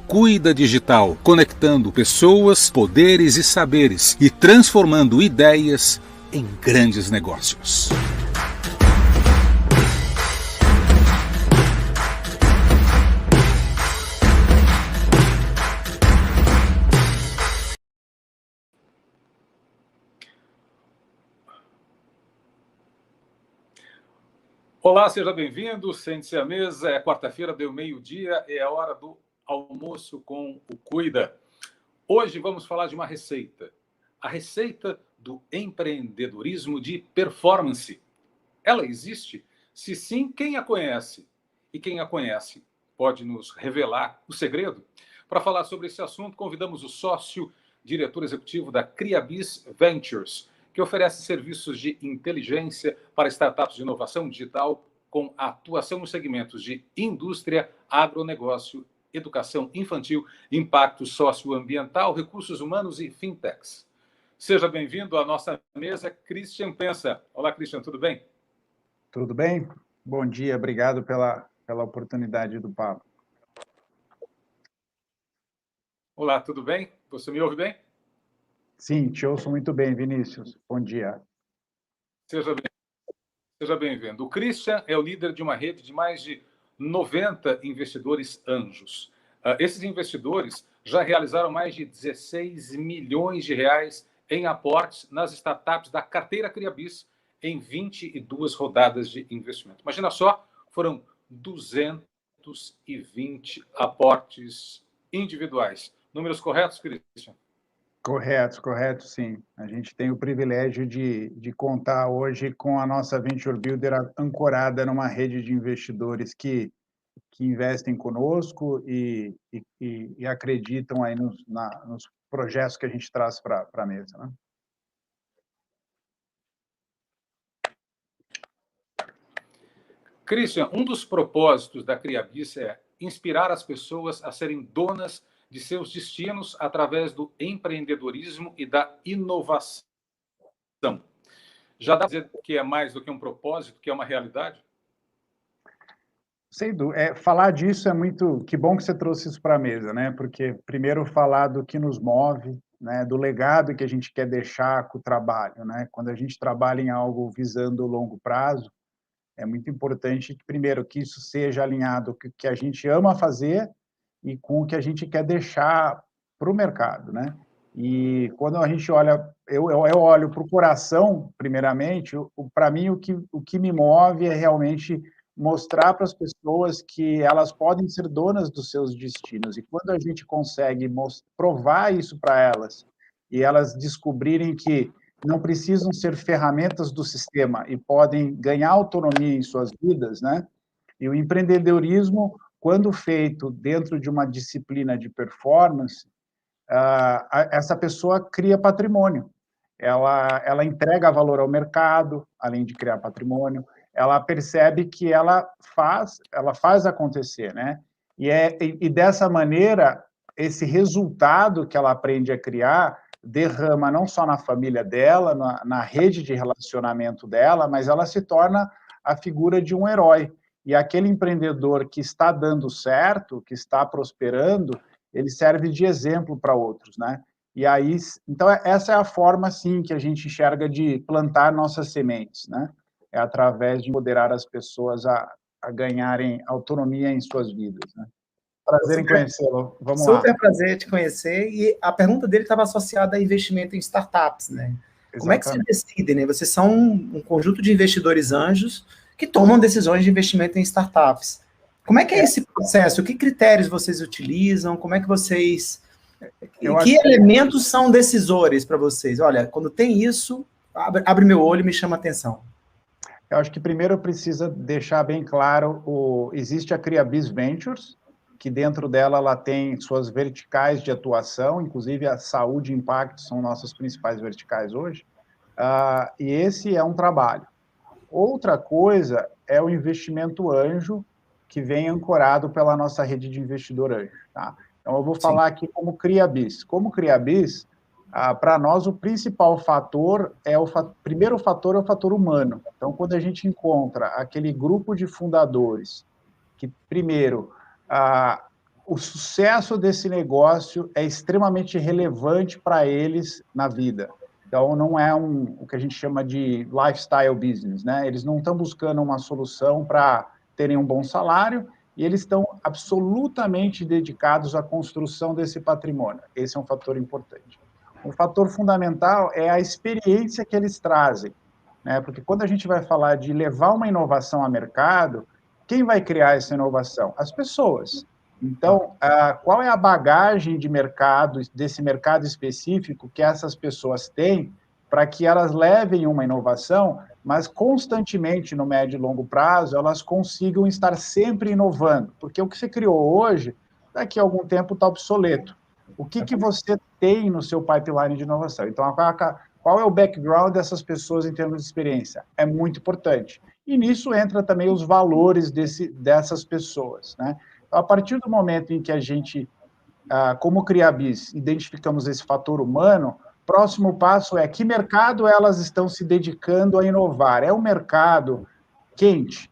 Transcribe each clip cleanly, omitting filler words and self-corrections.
Cuida Digital, conectando pessoas, poderes e saberes e transformando ideias em grandes negócios. Olá, seja bem-vindo, sente-se à mesa, é quarta-feira, deu meio-dia, é a hora do almoço com o Cuida. Hoje vamos falar de uma receita, a receita do empreendedorismo de performance. Ela existe? Se sim, quem a conhece? E quem a conhece pode nos revelar o segredo? Para falar sobre esse assunto, convidamos o sócio, diretor executivo da Criabis Ventures, que oferece serviços de inteligência para startups de inovação digital com atuação nos segmentos de indústria, agronegócio, educação infantil, impacto socioambiental, recursos humanos e fintechs. Seja bem-vindo à nossa mesa, Christian Pensa. Olá, Christian, tudo bem? Tudo bem? Bom dia, obrigado pela oportunidade do papo. Olá, tudo bem? Você me ouve bem? Sim, te ouço muito bem, Vinícius. Bom dia. Seja bem-vindo. O Christian é o líder de uma rede de mais de 90 investidores anjos. Esses investidores já realizaram mais de 16 milhões de reais em aportes nas startups da carteira Criabis em 22 rodadas de investimento. Imagina só, foram 220 aportes individuais. Números corretos, Christian? Correto, sim. A gente tem o privilégio de contar hoje com a nossa Venture Builder ancorada numa rede de investidores que investem conosco e acreditam aí nos projetos que a gente traz para a mesa, né? Christian, um dos propósitos da Criabis é inspirar as pessoas a serem donas de seus destinos através do empreendedorismo e da inovação. Já dá para dizer que é mais do que um propósito, que é uma realidade? Sem dúvida. Falar disso é muito... Que bom que você trouxe isso para a mesa, né? Porque, primeiro, falar do que nos move, né? Do legado que a gente quer deixar com o trabalho, né? Quando a gente trabalha em algo visando o longo prazo, é muito importante, primeiro, que isso seja alinhado com o que a gente ama fazer e com o que a gente quer deixar para o mercado, né? E quando a gente olha, eu olho para o coração, primeiramente, para mim o que me move é realmente mostrar para as pessoas que elas podem ser donas dos seus destinos. E quando a gente consegue provar isso para elas, e elas descobrirem que não precisam ser ferramentas do sistema e podem ganhar autonomia em suas vidas, né? E o empreendedorismo, quando feito dentro de uma disciplina de performance, essa pessoa cria patrimônio. Ela entrega valor ao mercado, além de criar patrimônio. Ela percebe que ela faz acontecer, né? E dessa maneira, esse resultado que ela aprende a criar derrama não só na família dela, na rede de relacionamento dela, mas ela se torna a figura de um herói. E aquele empreendedor que está dando certo, que está prosperando, ele serve de exemplo para outros, né? E aí, então, essa é a forma, sim, que a gente enxerga de plantar nossas sementes, né? É através de empoderar as pessoas a ganharem autonomia em suas vidas, né? Prazer em conhecê-lo. Vamos lá. Super prazer te conhecer. E a pergunta dele estava associada a investimento em startups, né? Exatamente. Como é que vocês decidem, né? Vocês são um conjunto de investidores anjos que tomam decisões de investimento em startups. Como é que é esse processo? Que critérios vocês utilizam? Como é que vocês... Que elementos são decisores para vocês? Olha, quando tem isso, abre meu olho e me chama a atenção. Eu acho que primeiro precisa deixar bem claro, existe a Criabis Ventures, que dentro dela ela tem suas verticais de atuação, inclusive a saúde e impacto são nossas principais verticais hoje, e esse é um trabalho. Outra coisa é o investimento anjo, que vem ancorado pela nossa rede de investidor anjo. Tá? Então, eu vou falar aqui como Criabis. Como Criabis, para nós, o principal fator primeiro fator é o fator humano. Então, quando a gente encontra aquele grupo de fundadores que, primeiro, o sucesso desse negócio é extremamente relevante para eles na vida. Então, não é o que a gente chama de lifestyle business, né? Eles não estão buscando uma solução para terem um bom salário, e eles estão absolutamente dedicados à construção desse patrimônio. Esse é um fator importante. Um fator fundamental é a experiência que eles trazem, né? Porque quando a gente vai falar de levar uma inovação ao mercado, quem vai criar essa inovação? As pessoas. Então, qual é a bagagem de mercado, desse mercado específico que essas pessoas têm para que elas levem uma inovação, mas constantemente, no médio e longo prazo, elas consigam estar sempre inovando? Porque o que você criou hoje, daqui a algum tempo está obsoleto. O que você tem no seu pipeline de inovação? Então, qual é o background dessas pessoas em termos de experiência? É muito importante. E nisso entra também os valores dessas pessoas, né? Então, a partir do momento em que a gente, como Criabis, identificamos esse fator humano, próximo passo é que mercado elas estão se dedicando a inovar. É um mercado quente?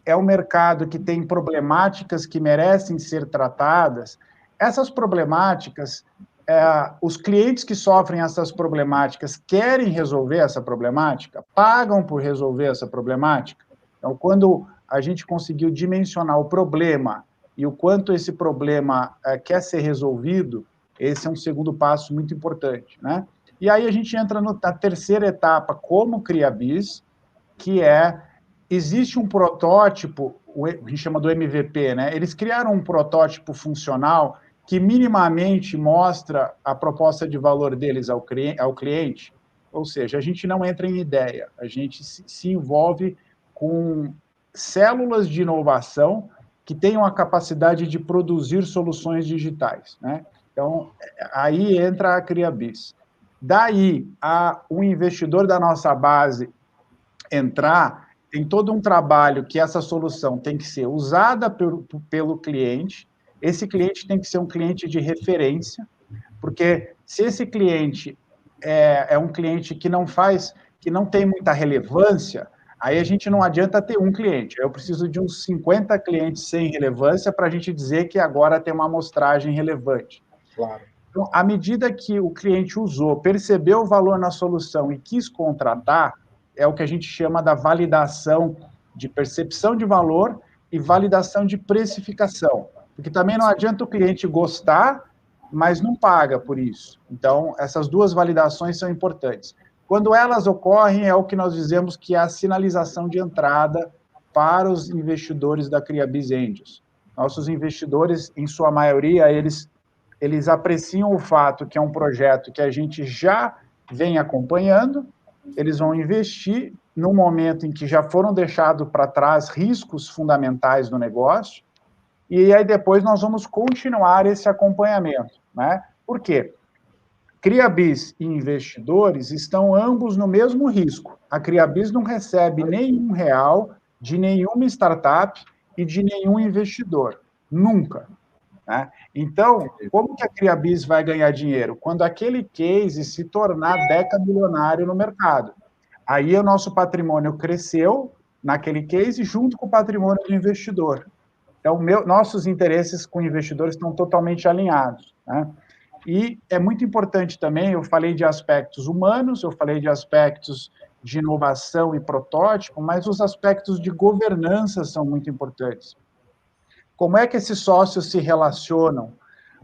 É um mercado que tem problemáticas que merecem ser tratadas? Essas problemáticas, os clientes que sofrem essas problemáticas querem resolver essa problemática? Pagam por resolver essa problemática? Então, quando a gente conseguiu dimensionar o problema e o quanto esse problema quer ser resolvido, esse é um segundo passo muito importante, né? E aí a gente entra na terceira etapa, como Criabis, que existe um protótipo, a gente chama do MVP, né? Eles criaram um protótipo funcional que minimamente mostra a proposta de valor deles ao cliente, ou seja, a gente não entra em ideia, a gente se envolve com células de inovação que tenham a capacidade de produzir soluções digitais, né? Então, aí entra a Criabis. Daí, um investidor da nossa base entrar, tem todo um trabalho que essa solução tem que ser usada pelo cliente, esse cliente tem que ser um cliente de referência, porque se esse cliente é um cliente que não tem muita relevância, aí a gente não adianta ter um cliente. Eu preciso de uns 50 clientes sem relevância para a gente dizer que agora tem uma amostragem relevante. Claro. Então, à medida que o cliente usou, percebeu o valor na solução e quis contratar, é o que a gente chama da validação de percepção de valor e validação de precificação. Porque também não adianta o cliente gostar, mas não paga por isso. Então, essas duas validações são importantes. Quando elas ocorrem, é o que nós dizemos que é a sinalização de entrada para os investidores da Criabis Angels. Nossos investidores, em sua maioria, eles apreciam o fato que é um projeto que a gente já vem acompanhando, eles vão investir no momento em que já foram deixados para trás riscos fundamentais do negócio, e aí depois nós vamos continuar esse acompanhamento, né? Por quê? Criabis e investidores estão ambos no mesmo risco. A Criabis não recebe nenhum real de nenhuma startup e de nenhum investidor. Nunca. Né? Então, como que a Criabis vai ganhar dinheiro? Quando aquele case se tornar decamilionário no mercado. Aí o nosso patrimônio cresceu naquele case junto com o patrimônio do investidor. Então, nossos interesses com investidores estão totalmente alinhados, né? E é muito importante também, eu falei de aspectos humanos, eu falei de aspectos de inovação e protótipo, mas os aspectos de governança são muito importantes. Como é que esses sócios se relacionam?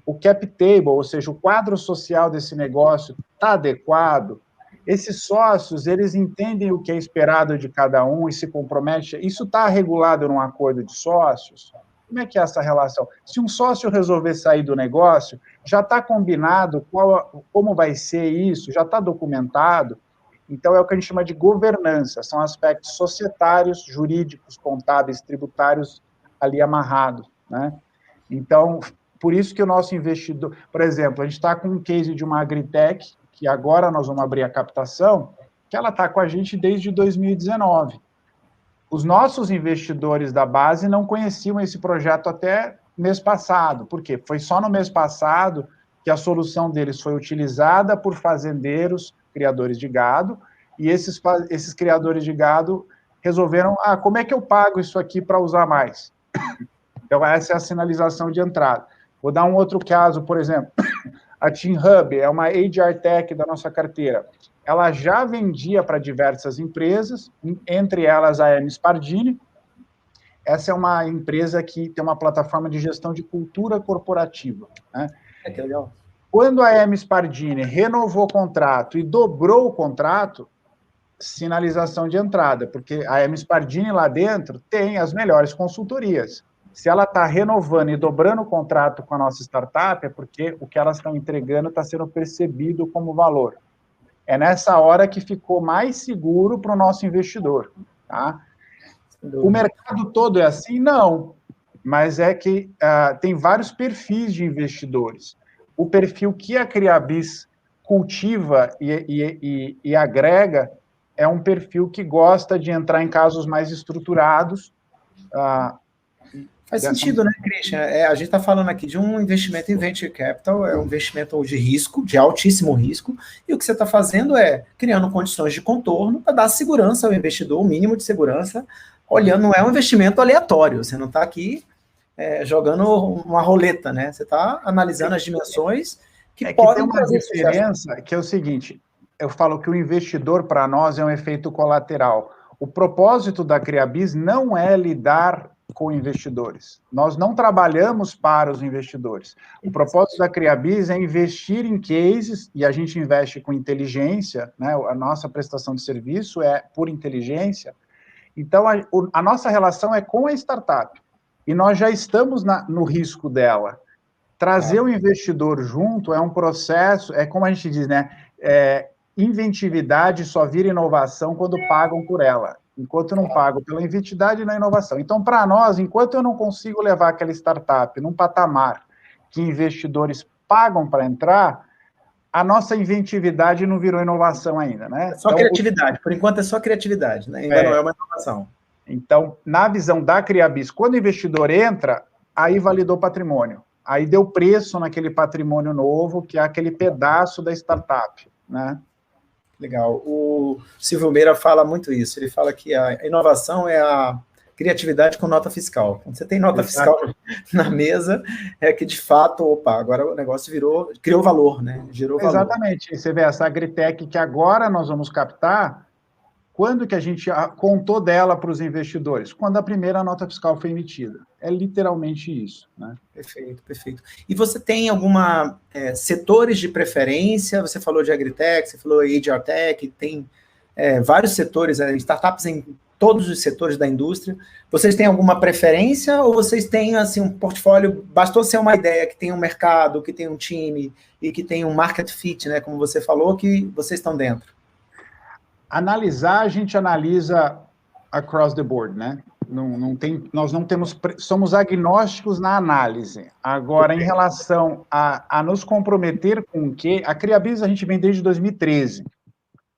O cap table, ou seja, o quadro social desse negócio, está adequado? Esses sócios, eles entendem o que é esperado de cada um e se comprometem? Isso está regulado num acordo de sócios? Como é que é essa relação? Se um sócio resolver sair do negócio, já está combinado como vai ser isso? Já está documentado? Então, é o que a gente chama de governança. São aspectos societários, jurídicos, contábeis, tributários ali amarrados, né? Então, por isso que o nosso investidor... Por exemplo, a gente está com um case de uma agritech, que agora nós vamos abrir a captação, que ela está com a gente desde 2019. Os nossos investidores da base não conheciam esse projeto até mês passado. Por quê? Foi só no mês passado que a solução deles foi utilizada por fazendeiros, criadores de gado, e esses criadores de gado resolveram, como é que eu pago isso aqui para usar mais? Então, essa é a sinalização de entrada. Vou dar um outro caso, por exemplo, a Team Hub é uma HR Tech da nossa carteira. Ela já vendia para diversas empresas, entre elas a Hermes Pardini. Essa é uma empresa que tem uma plataforma de gestão de cultura corporativa, né? Que legal. Quando a Hermes Pardini renovou o contrato e dobrou o contrato, sinalização de entrada, porque a Hermes Pardini lá dentro tem as melhores consultorias. Se ela está renovando e dobrando o contrato com a nossa startup, é porque o que elas estão entregando está sendo percebido como valor. É nessa hora que ficou mais seguro para o nosso investidor, tá? O mercado todo é assim? Não, mas é que tem vários perfis de investidores. O perfil que a Criabis cultiva e agrega é um perfil que gosta de entrar em casos mais estruturados. Faz sentido, né, Christian? A gente está falando aqui de um investimento em venture capital, é um investimento de risco, de altíssimo risco, e o que você está fazendo é criando condições de contorno para dar segurança ao investidor, o mínimo de segurança, olhando, não é um investimento aleatório, você não está aqui jogando uma roleta, né? Você está analisando as dimensões que podem ter uma diferença, que é o seguinte, eu falo que o investidor, para nós, é um efeito colateral. O propósito da Criabis não é lidar com investidores. Nós não trabalhamos para os investidores. O propósito da Criabis é investir em cases, e a gente investe com inteligência, né? A nossa prestação de serviço é por inteligência. Então, a nossa relação é com a startup, e nós já estamos no risco dela. Trazer o investidor junto é um processo, é como a gente diz, né? Inventividade só vira inovação quando pagam por ela, enquanto não pagam pela inventividade e na inovação. Então, para nós, enquanto eu não consigo levar aquela startup num patamar que investidores pagam para entrar, a nossa inventividade não virou inovação ainda, né? É só então, criatividade, por enquanto é só criatividade, né? Ainda não é uma inovação. Então, na visão da Criabis, quando o investidor entra, aí validou patrimônio, aí deu preço naquele patrimônio novo, que é aquele pedaço da startup, né? Legal. O Silvio Meira fala muito isso. Ele fala que a inovação é a criatividade com nota fiscal. Quando você tem nota fiscal na mesa, é que de fato, agora o negócio criou valor, né? Gerou valor. Exatamente. Você vê essa agritech que agora nós vamos captar, quando que a gente contou dela para os investidores? Quando a primeira nota fiscal foi emitida. É literalmente isso, né? Perfeito, perfeito. E você tem alguma setores de preferência? Você falou de agritech, você falou de HR Tech, tem vários setores, startups em todos os setores da indústria. Vocês têm alguma preferência ou vocês têm assim, um portfólio, bastou ser uma ideia que tem um mercado, que tem um time e que tem um market fit, né, como você falou, que vocês estão dentro? Analisar, a gente analisa across the board, né? Nós não temos, somos agnósticos na análise. Agora, em relação a nos comprometer com o quê? A Criabis a gente vem desde 2013.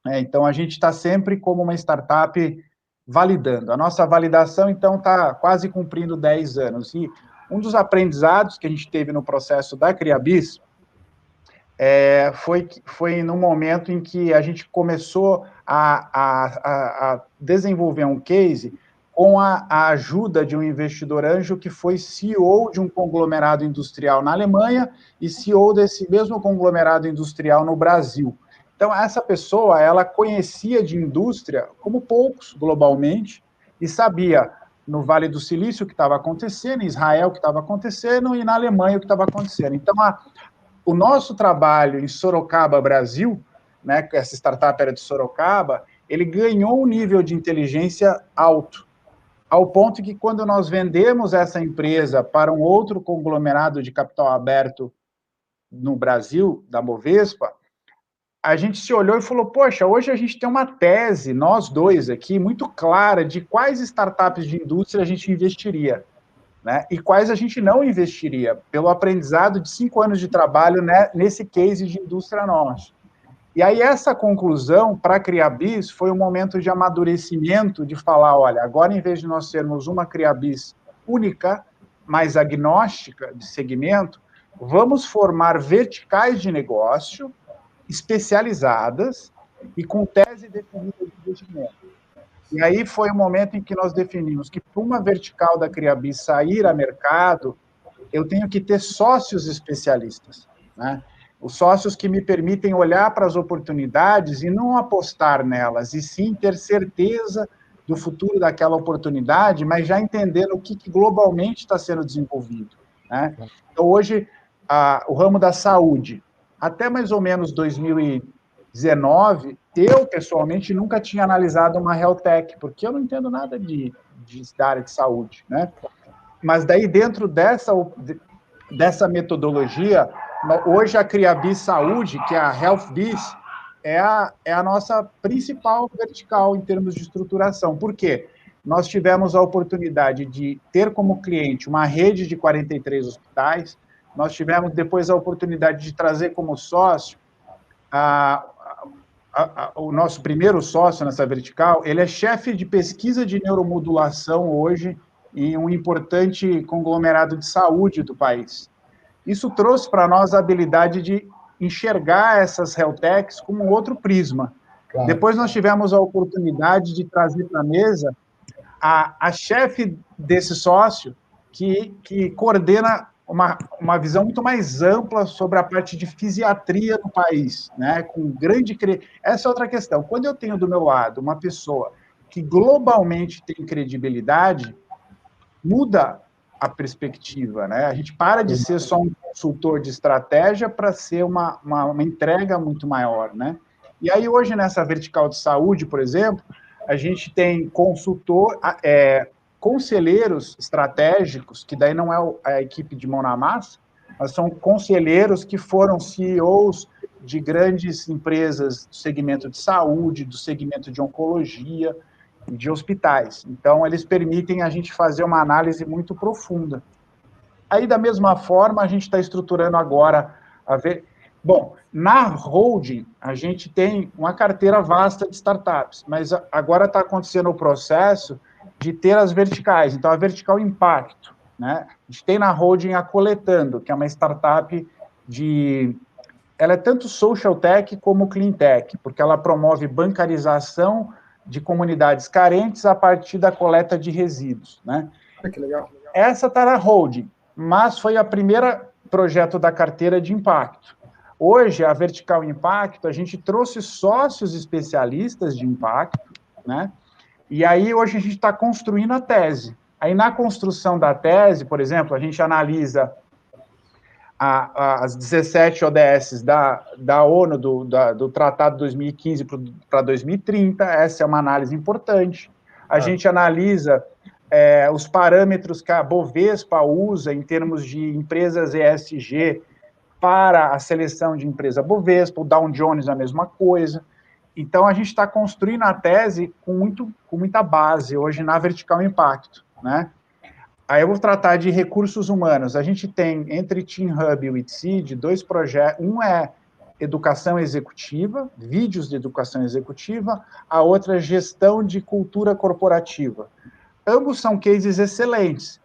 Né? Então, a gente está sempre como uma startup validando. A nossa validação, então, está quase cumprindo 10 anos. E um dos aprendizados que a gente teve no processo da Criabis foi no momento em que a gente começou a desenvolver um case com a ajuda de um investidor anjo que foi CEO de um conglomerado industrial na Alemanha e CEO desse mesmo conglomerado industrial no Brasil. Então, essa pessoa, ela conhecia de indústria como poucos globalmente e sabia no Vale do Silício o que estava acontecendo, em Israel o que estava acontecendo e na Alemanha o que estava acontecendo. Então, o nosso trabalho em Sorocaba, Brasil, né, essa startup era de Sorocaba, ele ganhou um nível de inteligência alto, ao ponto que quando nós vendemos essa empresa para um outro conglomerado de capital aberto no Brasil, da Bovespa, a gente se olhou e falou, poxa, hoje a gente tem uma tese, nós dois aqui, muito clara de quais startups de indústria a gente investiria, né, e quais a gente não investiria, pelo aprendizado de 5 anos de trabalho, né, nesse case de indústria nossa. E aí essa conclusão, para a Criabis, foi um momento de amadurecimento, de falar, olha, agora em vez de nós sermos uma Criabis única, mais agnóstica de segmento, vamos formar verticais de negócio especializadas e com tese definida de investimento. E aí foi o momento em que nós definimos que para uma vertical da Criabis sair a mercado, eu tenho que ter sócios especialistas, né? Os sócios que me permitem olhar para as oportunidades e não apostar nelas, e sim ter certeza do futuro daquela oportunidade, mas já entendendo o que globalmente está sendo desenvolvido, né? Então, hoje, o ramo da saúde, até mais ou menos 2019, eu, pessoalmente, nunca tinha analisado uma health tech, porque eu não entendo nada da área de saúde, né? Mas daí, dentro dessa metodologia, hoje a Criabis Saúde, que é a HealthBiz, é a nossa principal vertical em termos de estruturação. Por quê? Nós tivemos a oportunidade de ter como cliente uma rede de 43 hospitais, nós tivemos depois a oportunidade de trazer como sócio o nosso primeiro sócio nessa vertical, ele é chefe de pesquisa de neuromodulação hoje em um importante conglomerado de saúde do país. Isso trouxe para nós a habilidade de enxergar essas health techs como outro prisma. Claro. Depois nós tivemos a oportunidade de trazer para a mesa a chefe desse sócio, que coordena uma visão muito mais ampla sobre a parte de fisiatria no país, né? Com grande... Essa é outra questão. Quando eu tenho do meu lado uma pessoa que globalmente tem credibilidade, muda a perspectiva, né? A gente para de ser só um consultor de estratégia para ser uma entrega muito maior, né? E aí, hoje, nessa vertical de saúde, por exemplo, a gente tem conselheiros estratégicos, que daí não é a equipe de mão na massa, mas são conselheiros que foram CEOs de grandes empresas do segmento de saúde, do segmento de oncologia, de hospitais. Então, eles permitem a gente fazer uma análise muito profunda. Aí, da mesma forma, a gente está estruturando agora Bom, na holding, a gente tem uma carteira vasta de startups, mas agora está acontecendo o processo de ter as verticais. Então, a vertical impacto, né? A gente tem na holding a Coletando, que é uma startup ela é tanto social tech como clean tech, porque ela promove bancarização de comunidades carentes a partir da coleta de resíduos, né? Que legal. Essa está na holding, mas foi a primeira projeto da carteira de impacto. Hoje, a Vertical Impacto, a gente trouxe sócios especialistas de impacto, né? E aí, hoje, a gente está construindo a tese. Aí, na construção da tese, por exemplo, a gente analisa as 17 ODS da ONU, do Tratado 2015 para 2030, essa é uma análise importante. A gente analisa os parâmetros que a Bovespa usa em termos de empresas ESG para a seleção de empresa Bovespa, o Dow Jones a mesma coisa. Então, a gente está construindo a tese com muita base hoje na Vertical Impacto, né? Aí eu vou tratar de recursos humanos. A gente tem, entre Team Hub e o ITSEED, 2 projetos. Um é educação executiva, vídeos de educação executiva, a outra é gestão de cultura corporativa. Ambos são cases excelentes.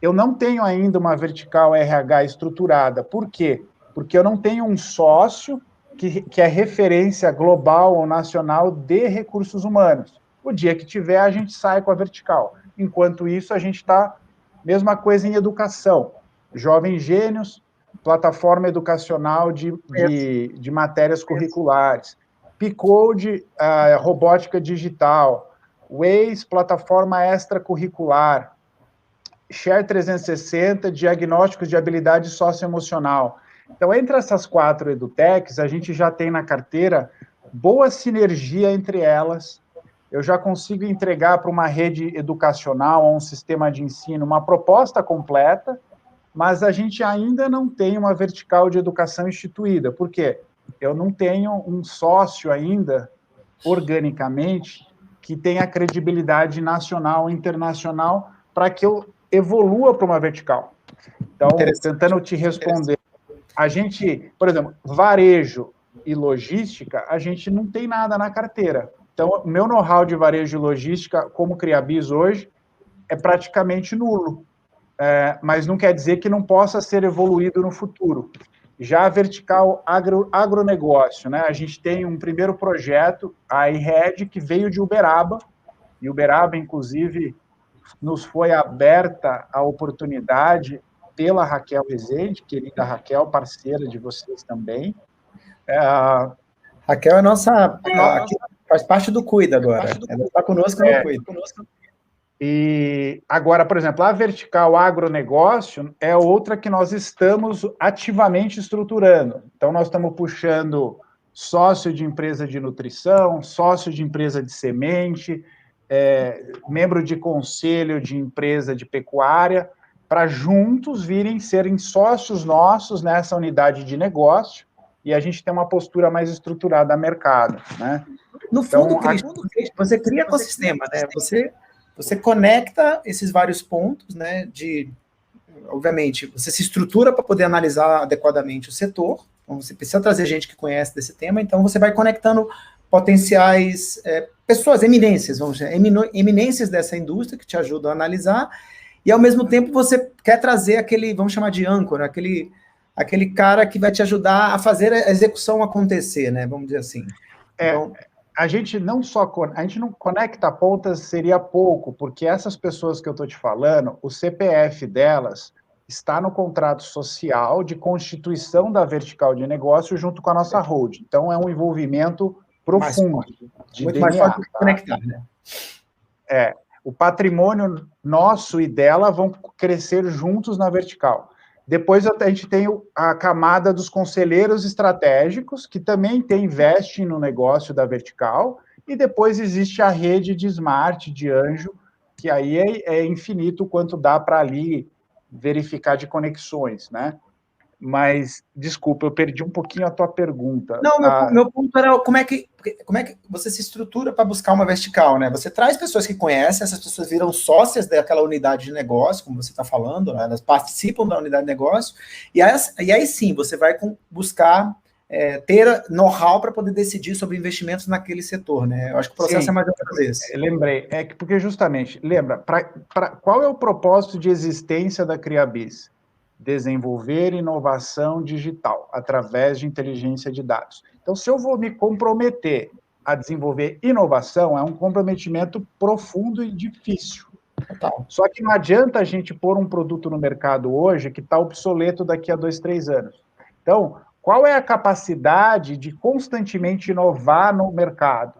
Eu não tenho ainda uma vertical RH estruturada. Por quê? Porque eu não tenho um sócio que é referência global ou nacional de recursos humanos. O dia que tiver, a gente sai com a vertical. Enquanto isso, a gente está... Mesma coisa em educação. Jovens Gênios, plataforma educacional de matérias curriculares. P-Code, robótica digital. Waze, plataforma extracurricular. Share 360, diagnósticos de habilidade socioemocional. Então, entre essas 4 edutechs, a gente já tem na carteira boa sinergia entre elas. Eu já consigo entregar para uma rede educacional, ou um sistema de ensino, uma proposta completa, mas a gente ainda não tem uma vertical de educação instituída. Por quê? Eu não tenho um sócio ainda, organicamente, que tenha credibilidade nacional e internacional para que eu evolua para uma vertical. Então, tentando te responder, a gente, por exemplo, varejo e logística, a gente não tem nada na carteira. Então, o meu know-how de varejo e logística, como Criabis hoje, é praticamente nulo. Mas não quer dizer que não possa ser evoluído no futuro. Já a vertical agronegócio, né? A gente tem um primeiro projeto, a iRed, que veio de Uberaba, e Uberaba, inclusive, nos foi aberta a oportunidade pela Raquel Rezende, querida Raquel, parceira de vocês também. Raquel é nossa, faz parte do Cuida agora. Ela está conosco no Cuida. E agora, por exemplo, a Vertical Agronegócio é outra que nós estamos ativamente estruturando. Então, nós estamos puxando sócio de empresa de nutrição, sócio de empresa de semente, membro de conselho de empresa de pecuária, para juntos serem sócios nossos nessa unidade de negócio, e a gente tem uma postura mais estruturada a mercado, né? No fundo, então, você cria ecossistema, né? Você conecta esses vários pontos, né? Obviamente, você se estrutura para poder analisar adequadamente o setor. Então, você precisa trazer gente que conhece desse tema. Então, você vai conectando potenciais pessoas, eminências, vamos dizer, eminências dessa indústria que te ajudam a analisar. E, ao mesmo tempo, você quer trazer aquele, vamos chamar de âncora, aquele cara que vai te ajudar a fazer a execução acontecer, né? Vamos dizer assim. Então, a gente não conecta pontas, seria pouco, porque essas pessoas que eu estou te falando, o CPF delas está no contrato social de constituição da vertical de negócio junto com a nossa holding. Então, é um envolvimento profundo. Muito mais fácil de conectar, né? O patrimônio nosso e dela vão crescer juntos na vertical. Depois a gente tem a camada dos conselheiros estratégicos, que também investem no negócio da vertical, e depois existe a rede de smart, de anjo, que aí é infinito quanto dá para ali verificar de conexões, né? Mas, desculpa, eu perdi um pouquinho a tua pergunta. Não, meu ponto era como é que você se estrutura para buscar uma vertical, né? Você traz pessoas que conhecem, essas pessoas viram sócias daquela unidade de negócio, como você está falando, né? Elas participam da unidade de negócio, e aí sim, você vai buscar ter know-how para poder decidir sobre investimentos naquele setor, né? Eu acho que o processo é mais ou menos esse. Lembrei, porque justamente, lembra, qual é o propósito de existência da Criabis? Desenvolver inovação digital através de inteligência de dados. Então, se eu vou me comprometer a desenvolver inovação, é um comprometimento profundo e difícil. Total. Só que não adianta a gente pôr um produto no mercado hoje que está obsoleto daqui a 2, 3 anos. Então, qual é a capacidade de constantemente inovar no mercado?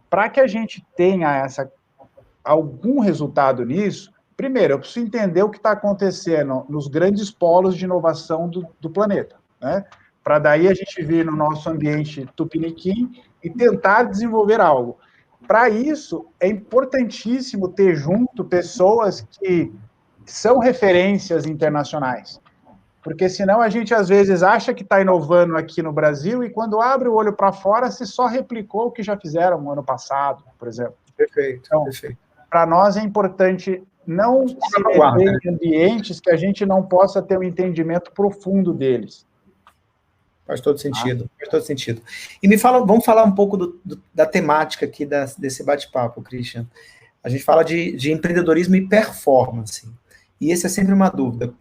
Para que a gente tenha algum resultado nisso, primeiro, eu preciso entender o que está acontecendo nos grandes polos de inovação do planeta, né? Para daí a gente vir no nosso ambiente tupiniquim e tentar desenvolver algo. Para isso, é importantíssimo ter junto pessoas que são referências internacionais, porque senão a gente às vezes acha que está inovando aqui no Brasil e quando abre o olho para fora, se só replicou o que já fizeram no ano passado, por exemplo. Perfeito, então, perfeito. Para nós é importante não se meter em ambientes que a gente não possa ter um entendimento profundo deles. Faz todo sentido, faz todo sentido. E vamos falar um pouco da temática aqui desse bate-papo, Christian. A gente fala de empreendedorismo e performance. E esse é sempre uma dúvida.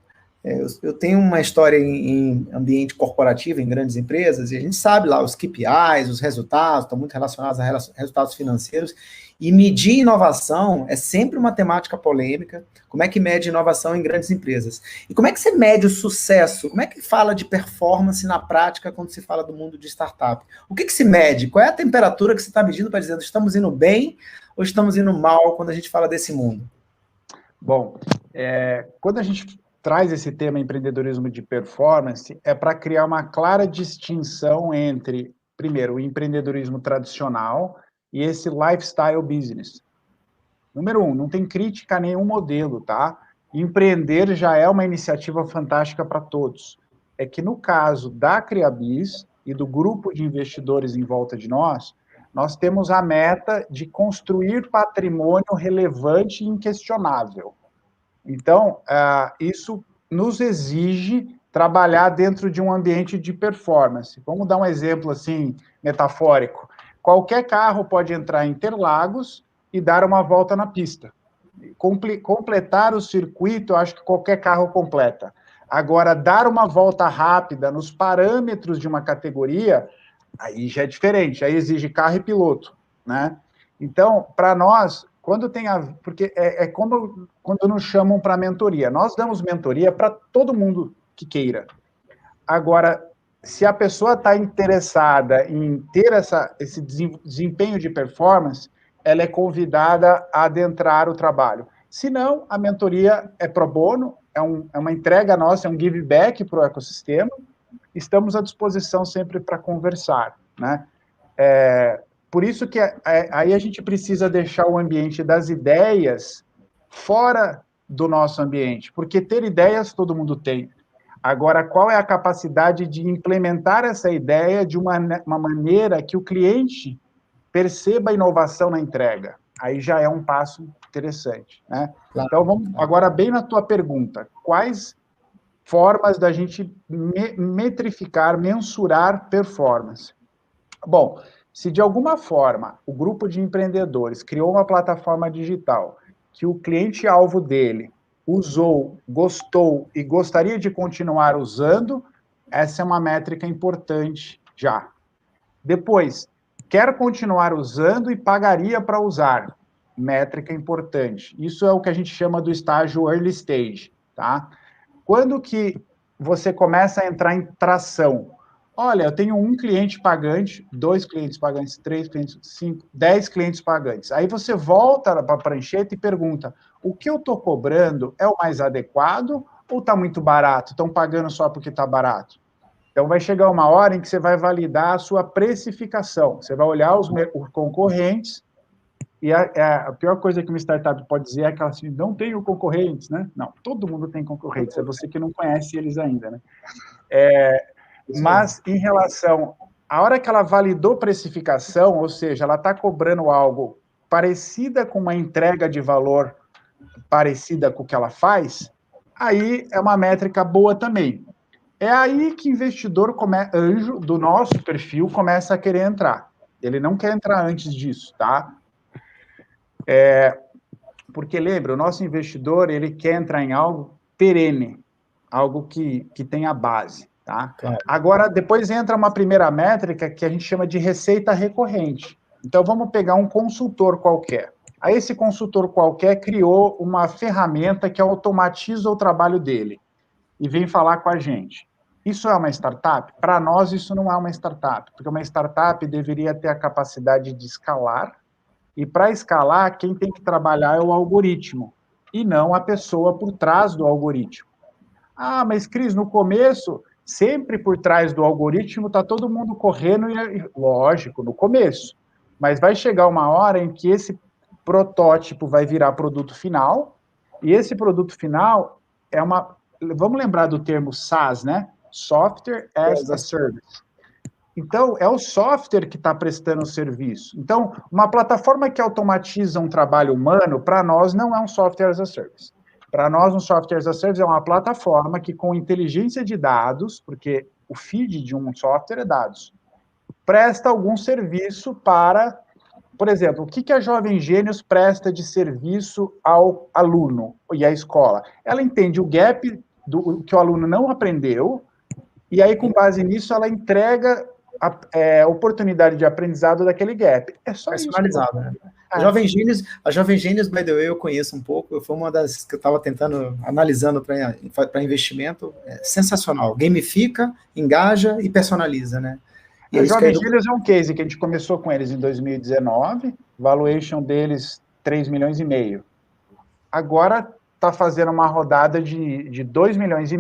Eu tenho uma história em ambiente corporativo, em grandes empresas, e a gente sabe lá os KPIs, os resultados, estão muito relacionados a resultados financeiros, e medir inovação é sempre uma temática polêmica. Como é que mede inovação em grandes empresas? E como é que você mede o sucesso? Como é que fala de performance na prática quando se fala do mundo de startup? O que se mede? Qual é a temperatura que você está medindo para dizer estamos indo bem ou estamos indo mal quando a gente fala desse mundo? Bom, quando a gente traz esse tema empreendedorismo de performance, é para criar uma clara distinção entre, primeiro, o empreendedorismo tradicional e esse lifestyle business. Número 1, não tem crítica a nenhum modelo, tá? Empreender já é uma iniciativa fantástica para todos. É que no caso da Criabis e do grupo de investidores em volta de nós temos a meta de construir patrimônio relevante e inquestionável. Então, isso nos exige trabalhar dentro de um ambiente de performance. Vamos dar um exemplo assim, metafórico. Qualquer carro pode entrar em Interlagos e dar uma volta na pista. Completar o circuito, eu acho que qualquer carro completa. Agora, dar uma volta rápida nos parâmetros de uma categoria, aí já é diferente, aí exige carro e piloto, né? Então, para nós, Quando tem porque é como quando nos chamam para mentoria. Nós damos mentoria para todo mundo que queira. Agora, se a pessoa está interessada em ter esse desempenho de performance, ela é convidada a adentrar o trabalho. Se não, a mentoria é pro bono, é uma entrega nossa, é um give back para o ecossistema. Estamos à disposição sempre para conversar, né? Por isso que aí a gente precisa deixar o ambiente das ideias fora do nosso ambiente, porque ter ideias todo mundo tem. Agora, qual é a capacidade de implementar essa ideia de uma maneira que o cliente perceba a inovação na entrega? Aí já é um passo interessante, né? Claro. Então, vamos agora bem na tua pergunta. Quais formas da gente metrificar, mensurar performance? Bom, se de alguma forma o grupo de empreendedores criou uma plataforma digital que o cliente-alvo dele usou, gostou e gostaria de continuar usando, essa é uma métrica importante já. Depois, quer continuar usando e pagaria para usar, métrica importante. Isso é o que a gente chama do estágio early stage, tá? Quando que você começa a entrar em tração? Olha, eu tenho 1 cliente pagante, 2 clientes pagantes, 3 clientes, 5, 10 clientes pagantes. Aí você volta para a prancheta e pergunta, o que eu estou cobrando é o mais adequado ou está muito barato? Estão pagando só porque está barato? Então, vai chegar uma hora em que você vai validar a sua precificação. Você vai olhar os concorrentes e a pior coisa que uma startup pode dizer é que ela assim, não tem concorrentes, né? Não, todo mundo tem concorrentes, é você que não conhece eles ainda, né? Mas, em relação à hora que ela validou precificação, ou seja, ela está cobrando algo parecida com uma entrega de valor parecida com o que ela faz, aí é uma métrica boa também. É aí que investidor anjo do nosso perfil começa a querer entrar. Ele não quer entrar antes disso, tá? Porque, lembra, o nosso investidor, ele quer entrar em algo perene, algo que tenha base. Tá? Claro. Agora, depois entra uma primeira métrica que a gente chama de receita recorrente. Então, vamos pegar um consultor qualquer. Aí, esse consultor qualquer criou uma ferramenta que automatiza o trabalho dele e vem falar com a gente. Isso é uma startup? Para nós, isso não é uma startup, porque uma startup deveria ter a capacidade de escalar, e para escalar, quem tem que trabalhar é o algoritmo, e não a pessoa por trás do algoritmo. Ah, mas, Cris, no começo... Sempre por trás do algoritmo está todo mundo correndo, lógico, no começo. Mas vai chegar uma hora em que esse protótipo vai virar produto final, e esse produto final é vamos lembrar do termo SaaS, né? Software as a Service. Então, é o software que está prestando o serviço. Então, uma plataforma que automatiza um trabalho humano, para nós, não é um software as a Service. Para nós, um software as a service é uma plataforma que, com inteligência de dados, porque o feed de um software é dados, presta algum serviço para, por exemplo, o que a Jovem Gênios presta de serviço ao aluno e à escola? Ela entende o gap do que o aluno não aprendeu, e aí, com base nisso, ela entrega a oportunidade de aprendizado daquele gap. É só personalizado, isso. Né? A Jovem Gênios, by the way, eu conheço um pouco, foi uma das que eu estava analisando para investimento, sensacional, gamifica, engaja e personaliza, né? E a Jovem Gênios é um case que a gente começou com eles em 2019, valuation deles 3,5 milhões. Agora está fazendo uma rodada de 2,5 milhões,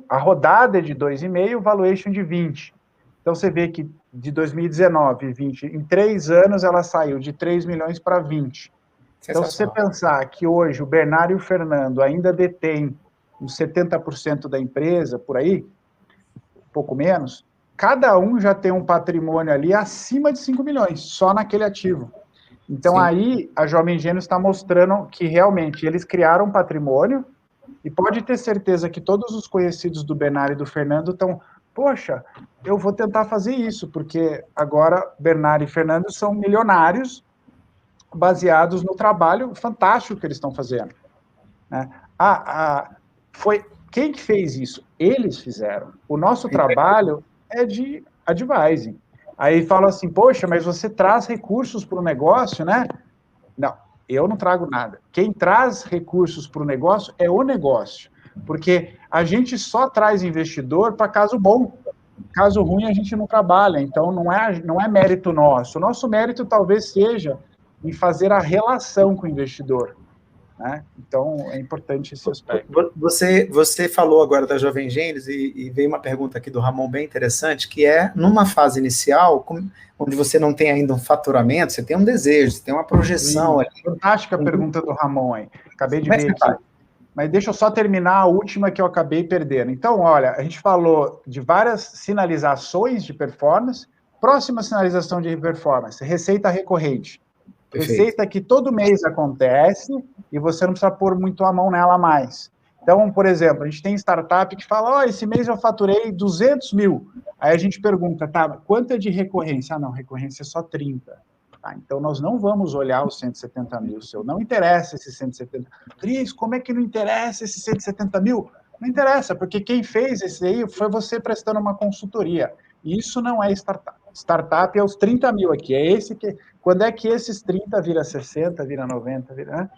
a rodada é de 2,5, valuation de 20. Então, você vê que de 2019 e 20, em 3 anos, ela saiu de 3 milhões para 20. Então, se você pensar que hoje o Bernardo e o Fernando ainda detêm uns 70% da empresa, por aí, um pouco menos, cada um já tem um patrimônio ali acima de 5 milhões, só naquele ativo. Então, sim, aí, a Jovem Gênios está mostrando que, realmente, eles criaram um patrimônio, e pode ter certeza que todos os conhecidos do Bernardo e do Fernando estão... Poxa, eu vou tentar fazer isso, porque agora Bernardo e Fernando são milionários baseados no trabalho fantástico que eles estão fazendo. Né? Foi quem que fez isso? Eles fizeram. O nosso trabalho é de advising. Aí fala assim, poxa, mas você traz recursos para o negócio, né? Não, Eu não trago nada. Quem traz recursos para o negócio é o negócio, porque a gente só traz investidor para caso bom. Caso ruim, a gente não trabalha, então não é mérito nosso. O nosso mérito talvez seja em fazer a relação com o investidor, né? Então, é importante esse aspecto. Você falou agora da Jovem Gênios e veio uma pergunta aqui do Ramon bem interessante, que é, numa fase inicial, onde você não tem ainda um faturamento, você tem um desejo, você tem uma projeção. Ali. Fantástica a pergunta do Ramon aí. Acabei de ver aqui. Mas deixa eu só terminar a última que eu acabei perdendo. Então, olha, a gente falou de várias sinalizações de performance. Próxima sinalização de performance, receita recorrente. Perfeito. Receita que todo mês acontece e você não precisa pôr muito a mão nela mais. Então, por exemplo, a gente tem startup que fala, esse mês eu faturei 200 mil. Aí a gente pergunta, tá, quanto é de recorrência? Ah, não, recorrência é só 30. Ah, então, nós não vamos olhar os 170 mil seu. Não interessa esses 170. Cris, como é que não interessa esses 170 mil? Não interessa, porque quem fez esse aí foi você prestando uma consultoria. E isso não é startup. Startup é os 30 mil aqui. É esse que... Quando é que esses 30 vira 60, vira 90, vira... Né?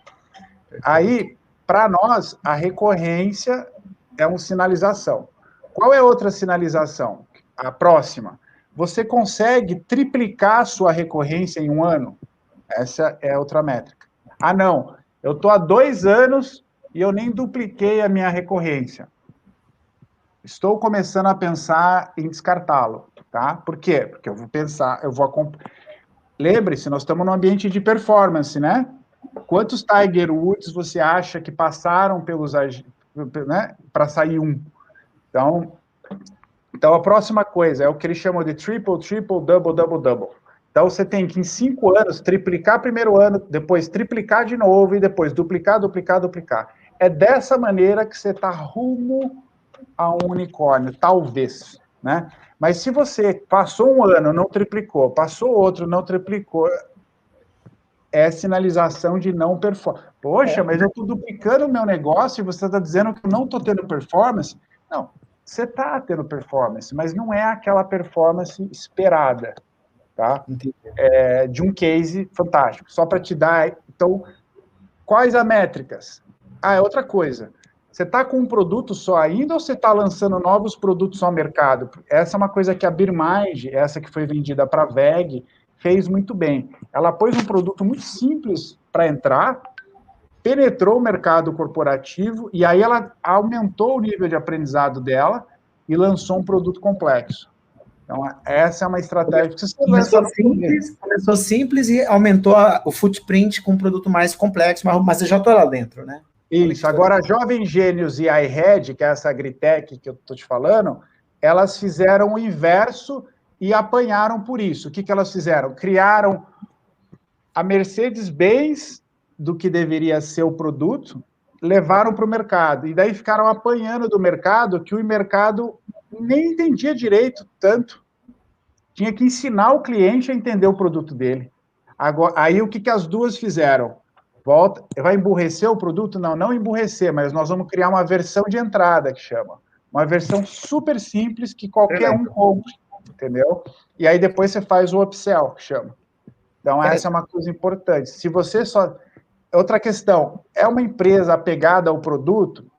Aí, para nós, a recorrência é uma sinalização. Qual é a outra sinalização? A próxima. Você consegue triplicar a sua recorrência em um ano? Essa é outra métrica. Ah, não, eu estou há 2 anos e eu nem dupliquei a minha recorrência. Estou começando a pensar em descartá-lo, tá? Por quê? Porque eu vou pensar, Lembre-se, nós estamos num ambiente de performance, né? Quantos Tiger Woods você acha que passaram pelos, né, para sair um? Então, a próxima coisa é o que eles chamam de triple, double, double, double. Então, você tem que, em 5 anos, triplicar primeiro ano, depois triplicar de novo e depois duplicar, duplicar, duplicar. É dessa maneira que você está rumo a um unicórnio, talvez, né? Mas se você passou um ano, não triplicou, passou outro, não triplicou, é sinalização de não performance. Poxa, mas eu estou duplicando o meu negócio e você está dizendo que eu não estou tendo performance? Não. Você está tendo performance, mas não é aquela performance esperada, tá? De um case fantástico. Só para te dar... Então, quais as métricas? É outra coisa. Você está com um produto só ainda ou você está lançando novos produtos ao mercado? Essa é uma coisa que a BeerMind, essa que foi vendida para a VEG, fez muito bem. Ela pôs um produto muito simples para entrar, penetrou o mercado corporativo e aí ela aumentou o nível de aprendizado dela e lançou um produto complexo. Então, essa é uma estratégia que você começou simples e aumentou o footprint com um produto mais complexo, mas eu já estou lá dentro, né? Isso. Agora, a Jovem Gênios e a iRed, que é essa agritech que eu estou te falando, elas fizeram o inverso e apanharam por isso. O que elas fizeram? Criaram a Mercedes-Benz do que deveria ser o produto, levaram para o mercado, e daí ficaram apanhando do mercado, que o mercado nem entendia direito tanto. Tinha que ensinar o cliente a entender o produto dele. Agora, aí o que as duas fizeram? Vai emburrecer o produto? Não emburrecer, mas nós vamos criar uma versão de entrada, que chama. Uma versão super simples, que qualquer um compre, entendeu? E aí depois você faz o upsell, que chama. Então, essa é uma coisa importante. Se você só... Outra questão, é uma empresa apegada ao produto?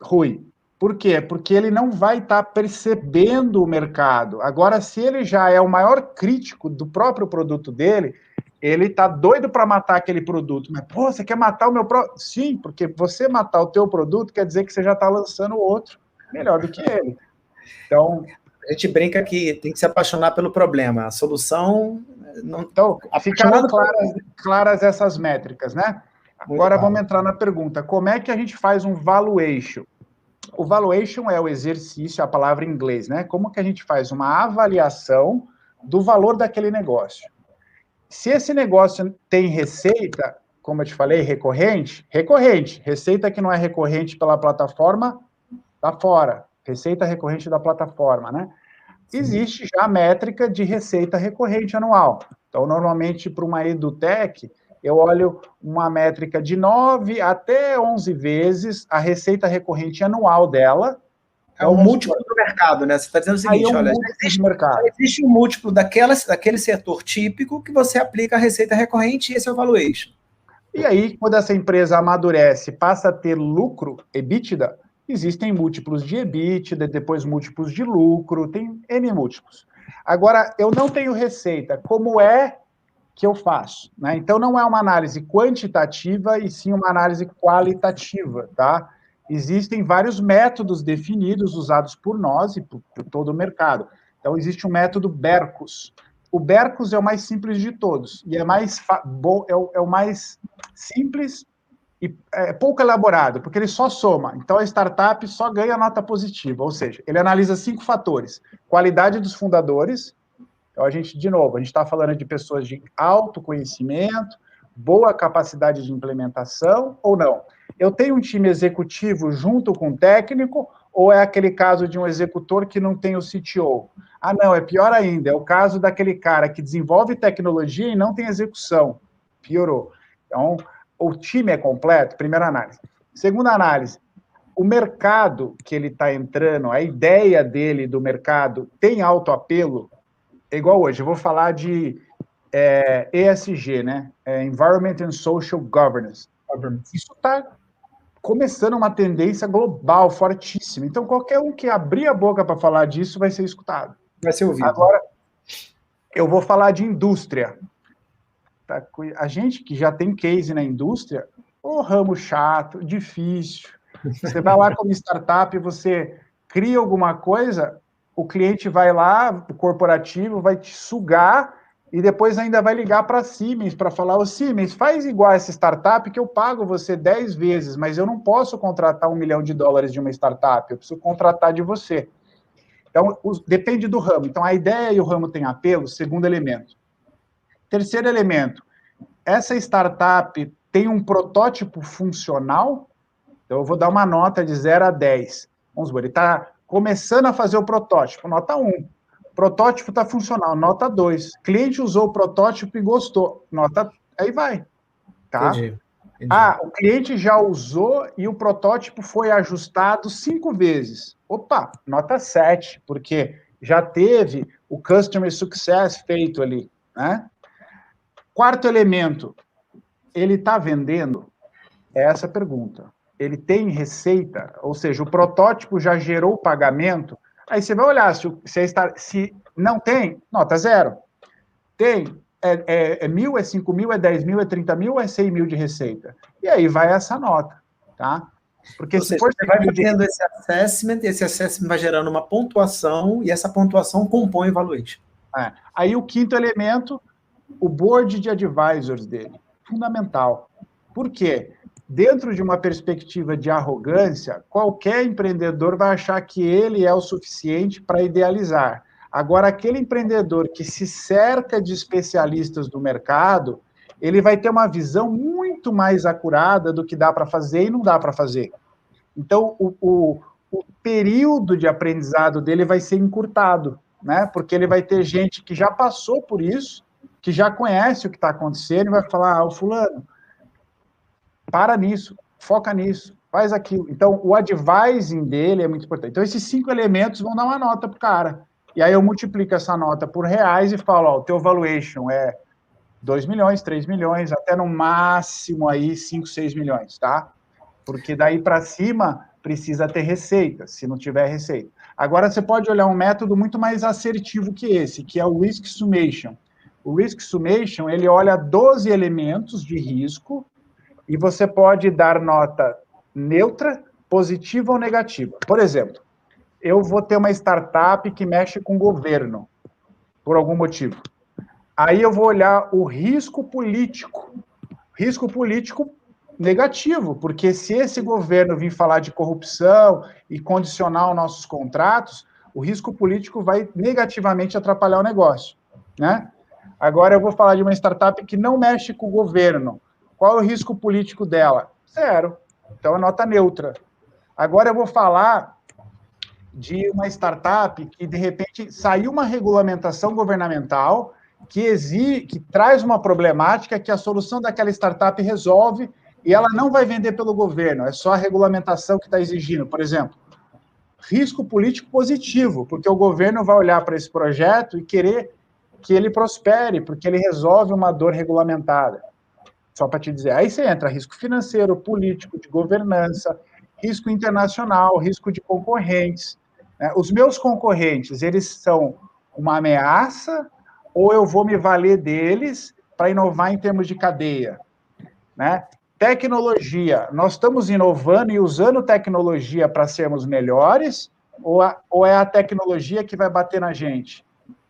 Ruim. Por quê? Porque ele não vai estar percebendo o mercado. Agora, se ele já é o maior crítico do próprio produto dele, ele está doido para matar aquele produto. Mas, pô, você quer matar o meu produto? Sim, porque você matar o teu produto quer dizer que você já está lançando outro melhor do que ele. Então, a gente brinca que tem que se apaixonar pelo problema. A solução... Não... Então, ficaram claras essas métricas, né? Agora vamos entrar na pergunta. Como é que a gente faz um valuation? O valuation é o exercício, a palavra em inglês, né? Como que a gente faz uma avaliação do valor daquele negócio? Se esse negócio tem receita, como eu te falei, recorrente. Receita que não é recorrente pela plataforma, tá fora. Receita recorrente da plataforma, né? Existe já a métrica de receita recorrente anual. Então, normalmente, para uma edutech, eu olho uma métrica de 9 até 11 vezes a receita recorrente anual dela. É um múltiplo do mercado, né? Você está dizendo o seguinte, olha, existe um múltiplo daquele setor típico que você aplica a receita recorrente e esse é o valuation. E aí, quando essa empresa amadurece, passa a ter lucro, EBITDA, existem múltiplos de EBITDA, depois múltiplos de lucro, tem N múltiplos. Agora, eu não tenho receita. Como é que eu faço? Né? Então, não é uma análise quantitativa, e sim uma análise qualitativa, tá? Existem vários métodos definidos, usados por nós e por todo o mercado. Então, existe um método Berkus. O Berkus é o mais simples de todos, e é o mais simples e pouco elaborado, porque ele só soma. Então, a startup só ganha nota positiva, ou seja, ele analisa 5 fatores: qualidade dos fundadores. Então, de novo, a gente está falando de pessoas de autoconhecimento, boa capacidade de implementação ou não. Eu tenho um time executivo junto com o técnico, ou é aquele caso de um executor que não tem o CTO? Ah, não, é pior ainda, é o caso daquele cara que desenvolve tecnologia e não tem execução. Piorou. Então, o time é completo, primeira análise. Segunda análise, o mercado que ele está entrando, a ideia dele do mercado tem alto apelo? É igual hoje, eu vou falar de ESG, né? Environment and Social Governance. Isso está começando uma tendência global, fortíssima. Então, qualquer um que abrir a boca para falar disso vai ser escutado. Vai ser ouvido. Agora, eu vou falar de indústria. Tá? A gente que já tem case na indústria, ramo chato, difícil. Você vai lá como startup, você cria alguma coisa, o cliente vai lá, o corporativo vai te sugar e depois ainda vai ligar para a Siemens para falar: ô Siemens, faz igual essa startup que eu pago você 10 vezes, mas eu não posso contratar $1 milhão de uma startup, eu preciso contratar de você. Então, depende do ramo. Então, a ideia e o ramo têm apelo, segundo elemento. Terceiro elemento, essa startup tem um protótipo funcional? Então, eu vou dar uma nota de 0 a 10. Vamos ver, ele está começando a fazer o protótipo, nota 1. Protótipo está funcional, nota 2. Cliente usou o protótipo e gostou, nota... Aí vai. Tá? Entendi. O cliente já usou e o protótipo foi ajustado 5 vezes. Opa, nota 7, porque já teve o Customer Success feito ali, né? Quarto elemento, ele está vendendo? É essa a pergunta. Ele tem receita? Ou seja, o protótipo já gerou o pagamento? Aí você vai olhar, se não tem, nota 0. Tem, é 1.000, é 5.000, é 10.000, é 30.000, é 100.000 de receita. E aí vai essa nota, tá? Porque ou se seja, for você vai fazendo esse assessment vai gerando uma pontuação, e essa pontuação compõe o valuation. Aí o quinto elemento, o board de advisors dele. Fundamental. Por quê? Dentro de uma perspectiva de arrogância, qualquer empreendedor vai achar que ele é o suficiente para idealizar. Agora, aquele empreendedor que se cerca de especialistas do mercado, ele vai ter uma visão muito mais acurada do que dá para fazer e não dá para fazer. Então, o período de aprendizado dele vai ser encurtado, né? Porque ele vai ter gente que já passou por isso, que já conhece o que está acontecendo e vai falar: fulano, para nisso, foca nisso, faz aquilo. Então, o advising dele é muito importante. Então, esses 5 elementos vão dar uma nota para o cara. E aí eu multiplico essa nota por reais e falo: o teu valuation é 2 milhões, 3 milhões, até no máximo aí 5, 6 milhões, tá? Porque daí para cima precisa ter receita, se não tiver receita. Agora, você pode olhar um método muito mais assertivo que esse, que é o Risk Summation. O Risk Summation, ele olha 12 elementos de risco e você pode dar nota neutra, positiva ou negativa. Por exemplo, eu vou ter uma startup que mexe com o governo, por algum motivo. Aí eu vou olhar o risco político. Risco político negativo, porque se esse governo vir falar de corrupção e condicionar os nossos contratos, o risco político vai negativamente atrapalhar o negócio, né? Agora eu vou falar de uma startup que não mexe com o governo. Qual é o risco político dela? 0. Então, é nota neutra. Agora eu vou falar de uma startup que, de repente, saiu uma regulamentação governamental que traz uma problemática que a solução daquela startup resolve e ela não vai vender pelo governo, é só a regulamentação que está exigindo. Por exemplo, risco político positivo, porque o governo vai olhar para esse projeto e querer que ele prospere, porque ele resolve uma dor regulamentada. Só para te dizer. Aí você entra risco financeiro, político, de governança, risco internacional, risco de concorrentes. Os meus concorrentes, eles são uma ameaça ou eu vou me valer deles para inovar em termos de cadeia? Né? Tecnologia, nós estamos inovando e usando tecnologia para sermos melhores ou é a tecnologia que vai bater na gente?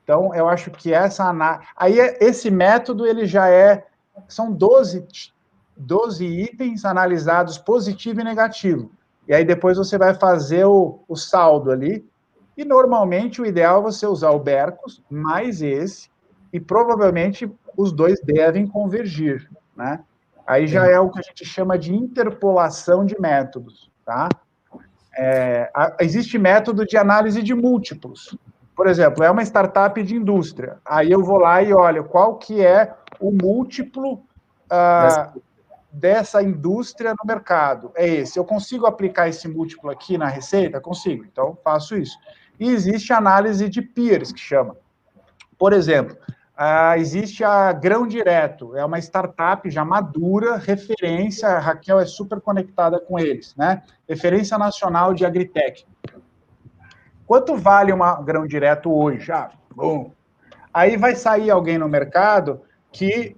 Então, eu acho que aí esse método, ele já são 12 itens analisados positivo e negativo. E aí depois você vai fazer o saldo ali. E normalmente o ideal é você usar o Bercos mais esse, e provavelmente os dois devem convergir, né? Aí já é o que a gente chama de interpolação de métodos, tá? Existe método de análise de múltiplos. Por exemplo, é uma startup de indústria. Aí eu vou lá e olho qual que é o múltiplo dessa indústria no mercado. É esse. Eu consigo aplicar esse múltiplo aqui na receita? Consigo. Então, faço isso. E existe a análise de peers, que chama. Por exemplo, existe a Grão Direto. É uma startup já madura, referência. A Raquel é super conectada com eles, né? Referência nacional de agritech. Quanto vale uma Grão Direto hoje? Bom. Aí vai sair alguém no mercado que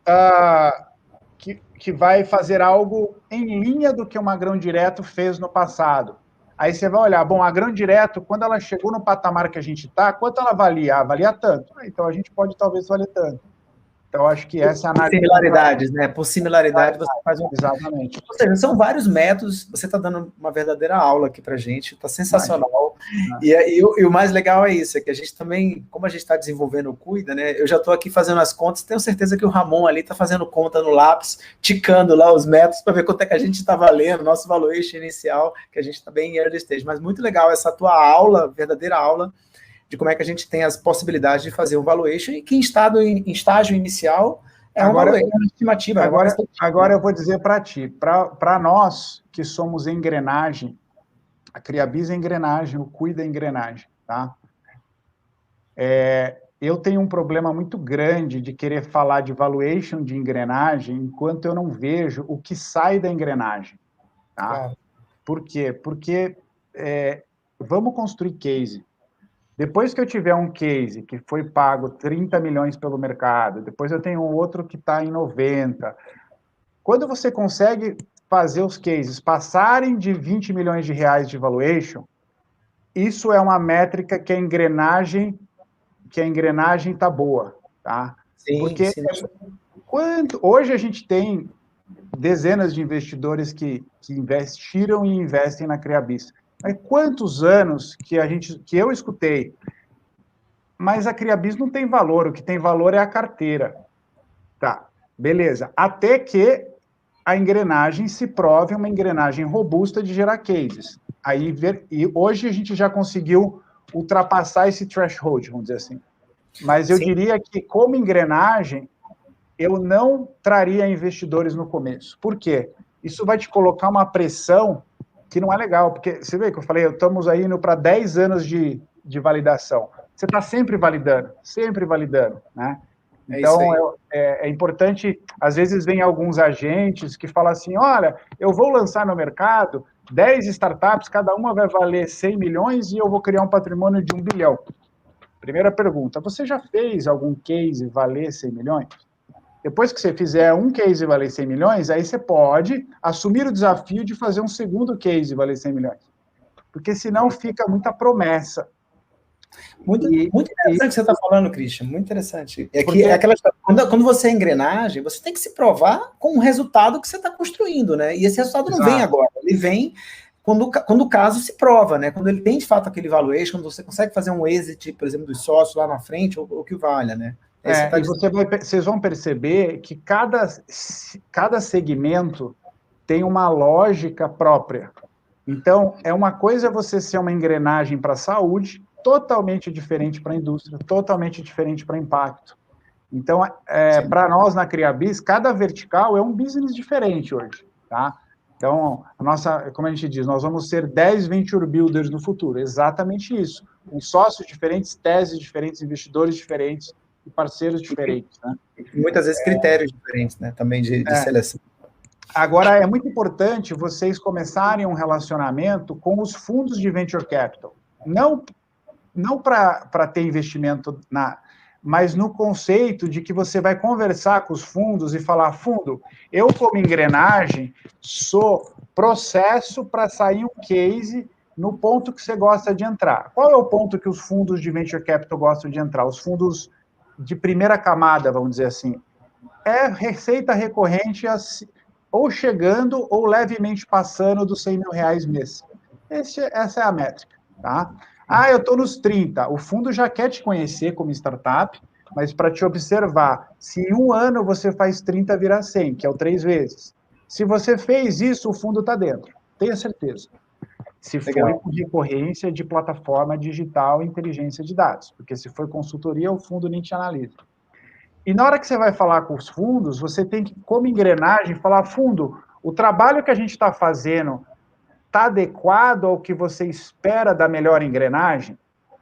vai fazer algo em linha do que uma Grão Direto fez no passado. Aí você vai olhar, bom, a Grão Direto, quando ela chegou no patamar que a gente está, quanto ela valia? Valia tanto. Então a gente pode talvez valer tanto. Então acho que essa análise... Similaridades, né? Por similaridade você faz um... Exatamente. Ou seja, são vários métodos, você está dando uma verdadeira aula aqui para a gente, está sensacional. E o mais legal é isso, é que a gente também, como a gente está desenvolvendo o Cuida, né? Eu já estou aqui fazendo as contas, tenho certeza que o Ramon ali está fazendo conta no lápis, ticando lá os métodos para ver quanto é que a gente está valendo, nosso valuation inicial, que a gente está bem em early stage. Mas muito legal essa tua aula, verdadeira aula, de como é que a gente tem as possibilidades de fazer um valuation e que em estágio inicial é uma estimativa. Agora eu vou dizer para ti, para nós que somos engrenagem, a Criabis é engrenagem, o Cuida é engrenagem, tá? Eu tenho um problema muito grande de querer falar de valuation de engrenagem enquanto eu não vejo o que sai da engrenagem, tá? Claro. Por quê? Porque vamos construir case. Depois que eu tiver um case que foi pago 30 milhões pelo mercado, depois eu tenho outro que está em 90. Quando você consegue fazer os cases passarem de 20 milhões de reais de valuation, isso é uma métrica que a engrenagem está boa, tá? Sim, porque sim. Hoje a gente tem dezenas de investidores que investiram e investem na Criabis. Mas quantos anos que eu escutei? Mas a Criabis não tem valor, o que tem valor é a carteira. Tá, beleza. Até que a engrenagem se prove uma engrenagem robusta de gerar cases. E hoje a gente já conseguiu ultrapassar esse threshold, vamos dizer assim. Mas eu diria que, como engrenagem, eu não traria investidores no começo. Por quê? Isso vai te colocar uma pressão que não é legal, porque você vê que eu falei, estamos aí indo para 10 anos de validação. Você está sempre validando, né? Então, é importante, às vezes vem alguns agentes que falam assim, olha, eu vou lançar no mercado 10 startups, cada uma vai valer 100 milhões e eu vou criar um patrimônio de 1 bilhão. Primeira pergunta, você já fez algum case valer 100 milhões? Depois que você fizer um case valer 100 milhões, aí você pode assumir o desafio de fazer um segundo case valer 100 milhões. Porque senão fica muita promessa. Muito interessante o que você está falando, Christian, muito interessante. Quando você é engrenagem, você tem que se provar com o resultado que você está construindo, né? E esse resultado não vem agora, ele vem quando o caso se prova, né? Quando ele tem, de fato, aquele valuation, quando você consegue fazer um exit, por exemplo, dos sócios lá na frente, ou que valha, né? Vocês vão perceber que cada segmento tem uma lógica própria. Então, uma coisa é você ser uma engrenagem para a saúde, totalmente diferente para a indústria, totalmente diferente para impacto. Então, para nós na Criabis, cada vertical é um business diferente hoje, tá? Então, como a gente diz, nós vamos ser 10 venture builders no futuro, exatamente isso. Com sócios diferentes, teses diferentes, investidores diferentes, e parceiros diferentes, né? Muitas vezes critérios diferentes, né? Também de seleção. Agora, é muito importante vocês começarem um relacionamento com os fundos de Venture Capital. Não para ter investimento mas no conceito de que você vai conversar com os fundos e falar, fundo, eu como engrenagem sou processo para sair um case no ponto que você gosta de entrar. Qual é o ponto que os fundos de Venture Capital gostam de entrar? Os fundos de primeira camada, vamos dizer assim. É receita recorrente ou chegando ou levemente passando dos R$100 mil mês. Essa é a métrica, tá? Eu estou nos 30. O fundo já quer te conhecer como startup, mas para te observar, se em um ano você faz 30 virar 100, que é o 3 vezes. Se você fez isso, o fundo está dentro. Tenha certeza. Se foi por recorrência de plataforma digital e inteligência de dados. Porque se foi consultoria, o fundo nem te analisa. E na hora que você vai falar com os fundos, você tem que, como engrenagem, falar, fundo, o trabalho que a gente está fazendo está adequado ao que você espera da melhor engrenagem?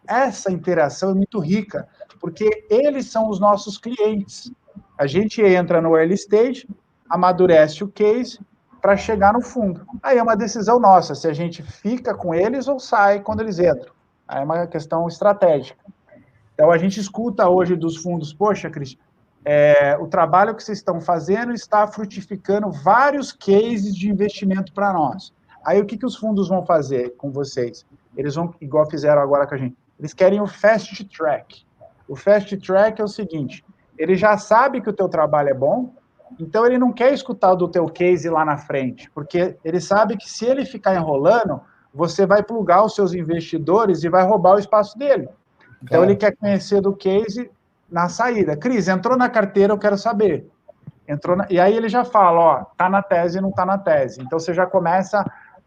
Essa interação é muito rica, porque eles são os nossos clientes. A gente entra no early stage, amadurece o case para chegar no fundo. Aí é uma decisão nossa, se a gente fica com eles ou sai quando eles entram. Aí é uma questão estratégica. Então, a gente escuta hoje dos fundos, poxa, Cristian, o trabalho que vocês estão fazendo está frutificando vários cases de investimento para nós. Aí, o que os fundos vão fazer com vocês? Eles vão, igual fizeram agora com a gente, eles querem o fast track. O fast track é o seguinte, ele já sabe que o teu trabalho é bom, então ele não quer escutar do teu case lá na frente, porque ele sabe que se ele ficar enrolando, você vai plugar os seus investidores e vai roubar o espaço dele. Então, ele quer conhecer do case na saída. Cris, entrou na carteira, eu quero saber. E aí ele já fala, tá na tese, não tá na tese. Então, você já começa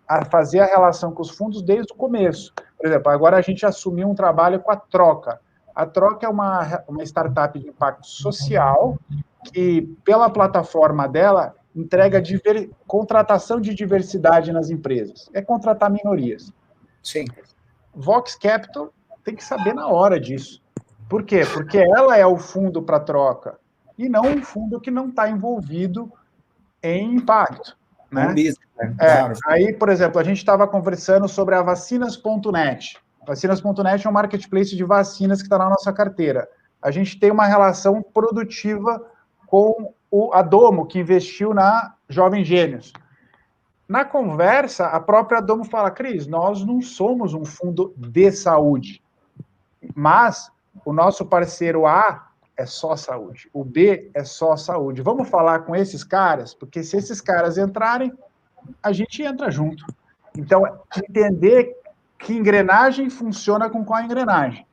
a fazer a relação com os fundos desde o começo. Por exemplo, agora a gente assumiu um trabalho com a Troca. A Troca é uma startup de impacto social que, pela plataforma dela, entrega contratação de diversidade nas empresas. É contratar minorias. Sim. Vox Capital tem que saber na hora disso. Por quê? Porque ela é o fundo para troca e não um fundo que não está envolvido em impacto. Né? Claro. Aí, por exemplo, a gente estava conversando sobre a Vacinas.net. Vacinas.net é um marketplace de vacinas que está na nossa carteira. A gente tem uma relação produtiva com a Domo, que investiu na Jovem Gênios. Na conversa, a própria Domo fala, Cris, nós não somos um fundo de saúde, mas o nosso parceiro A é só saúde, o B é só saúde. Vamos falar com esses caras, porque se esses caras entrarem, a gente entra junto. Então, entender que engrenagem funciona com qual engrenagem.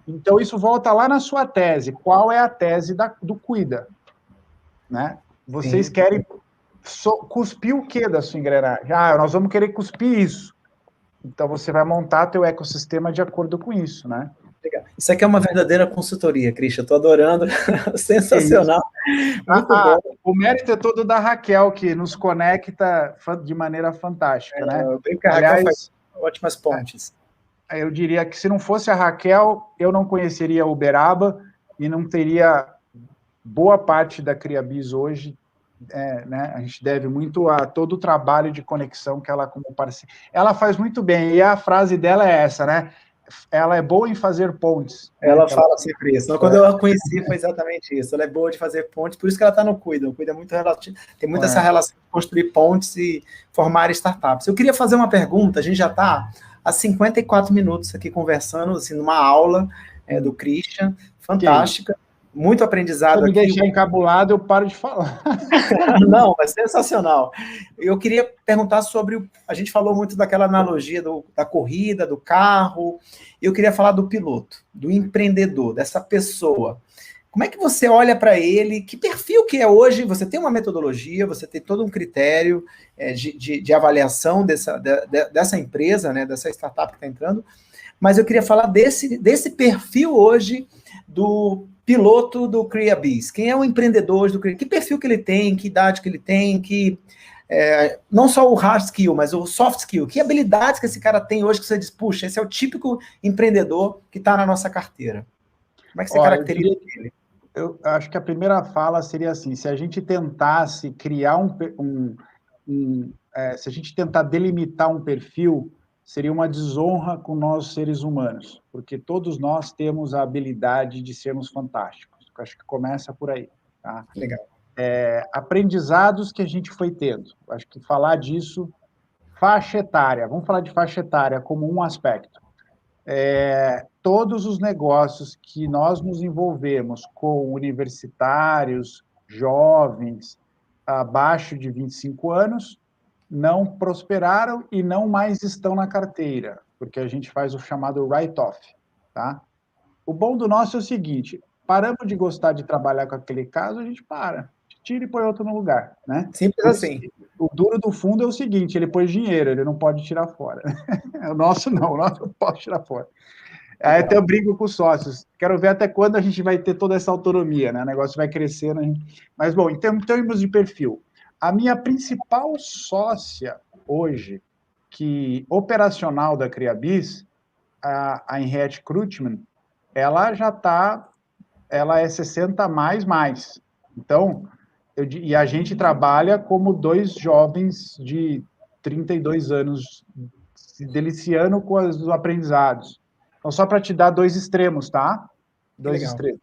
Então, isso volta lá na sua tese. Qual é a tese do Cuida? Né? Vocês querem cuspir o que da sua engrenagem? Nós vamos querer cuspir isso. Então, você vai montar teu ecossistema de acordo com isso, né? Legal. Isso aqui é uma verdadeira consultoria, Cristian. Estou adorando. Sensacional. Muito bom. O mérito é todo da Raquel, que nos conecta de maneira fantástica, né? Eu brinco que a Raquel faz ótimas pontes. Eu diria que se não fosse a Raquel, eu não conheceria a Uberaba e não teria boa parte da CriaBiz hoje. Né? A gente deve muito a todo o trabalho de conexão que ela, como parceira, ela faz muito bem. E a frase dela é essa, né? Ela é boa em fazer pontes. Ela fala sempre isso. Quando eu a conheci, foi exatamente isso. Ela é boa de fazer pontes, por isso que ela está no Cuida. O Cuida é muito relativo, tem muito essa relação de construir pontes e formar startups. Eu queria fazer uma pergunta, a gente já está há 54 minutos aqui conversando, assim, numa aula do Cristian, fantástica. Muito aprendizado aqui. Se me deixar encabulado, eu paro de falar. Não, mas sensacional. Eu queria perguntar sobre... A gente falou muito daquela analogia da corrida, do carro. Eu queria falar do piloto, do empreendedor, dessa pessoa. Como é que você olha para ele? Que perfil que é hoje? Você tem uma metodologia, você tem todo um critério de avaliação dessa empresa, né, dessa startup que está entrando. Mas eu queria falar desse perfil hoje do piloto do CriaBiz. Quem é o empreendedor hoje do CriaBiz? Que perfil que ele tem, que idade que ele tem, não só o hard skill, mas o soft skill. Que habilidades que esse cara tem hoje que você diz, puxa, esse é o típico empreendedor que está na nossa carteira. Como é que você caracteriza ele? Eu acho que a primeira fala seria assim, se a gente tentasse criar se a gente tentar delimitar um perfil, seria uma desonra com nós, seres humanos, porque todos nós temos a habilidade de sermos fantásticos. Eu acho que começa por aí. Tá? Legal. Aprendizados que a gente foi tendo. Eu acho que falar disso, faixa etária, vamos falar de faixa etária como um aspecto. Todos os negócios que nós nos envolvemos com universitários, jovens, abaixo de 25 anos, não prosperaram e não mais estão na carteira, porque a gente faz o chamado write-off. Tá? O bom do nosso é o seguinte, paramos de gostar de trabalhar com aquele caso, a gente para, tira e põe outro no lugar. Né? Simples assim. O duro do fundo é o seguinte, ele pôs dinheiro, ele não pode tirar fora. O nosso não, o nosso eu posso tirar fora. Aí até eu brinco com os sócios. Quero ver até quando a gente vai ter toda essa autonomia, né? O negócio vai crescendo. Mas, bom, em termos de perfil, a minha principal sócia hoje, operacional da Criabis, a Henriette Krutman, ela já está, ela é 60 mais. Então, e a gente trabalha como dois jovens de 32 anos, se deliciando com os aprendizados. Então, só para te dar dois extremos, tá? Dois extremos.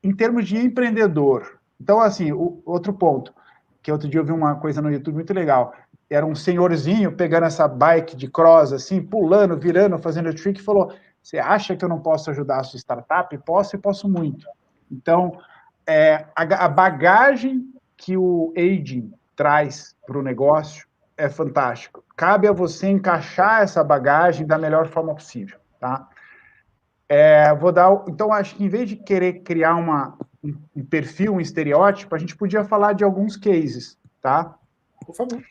Em termos de empreendedor, então, assim, outro ponto, que outro dia eu vi uma coisa no YouTube muito legal, era um senhorzinho pegando essa bike de cross, assim, pulando, virando, fazendo trick, e falou, você acha que eu não posso ajudar a sua startup? Posso e posso muito. Então, a bagagem que o aging traz para o negócio é fantástico. Cabe a você encaixar essa bagagem da melhor forma possível. Tá? Então, acho que em vez de querer criar um perfil, um estereótipo, a gente podia falar de alguns cases. Tá? Por favor.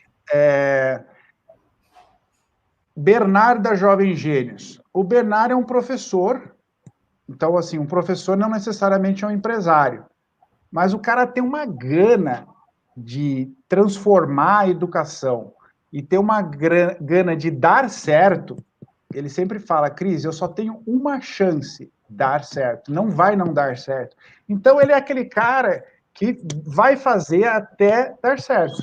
Bernard da Jovem Gênios. O Bernard é um professor, então, assim, um professor não necessariamente é um empresário, mas o cara tem uma gana de transformar a educação e ter uma gana de dar certo. Ele sempre fala, Cris, eu só tenho uma chance de dar certo, não vai não dar certo. Então, ele é aquele cara que vai fazer até dar certo.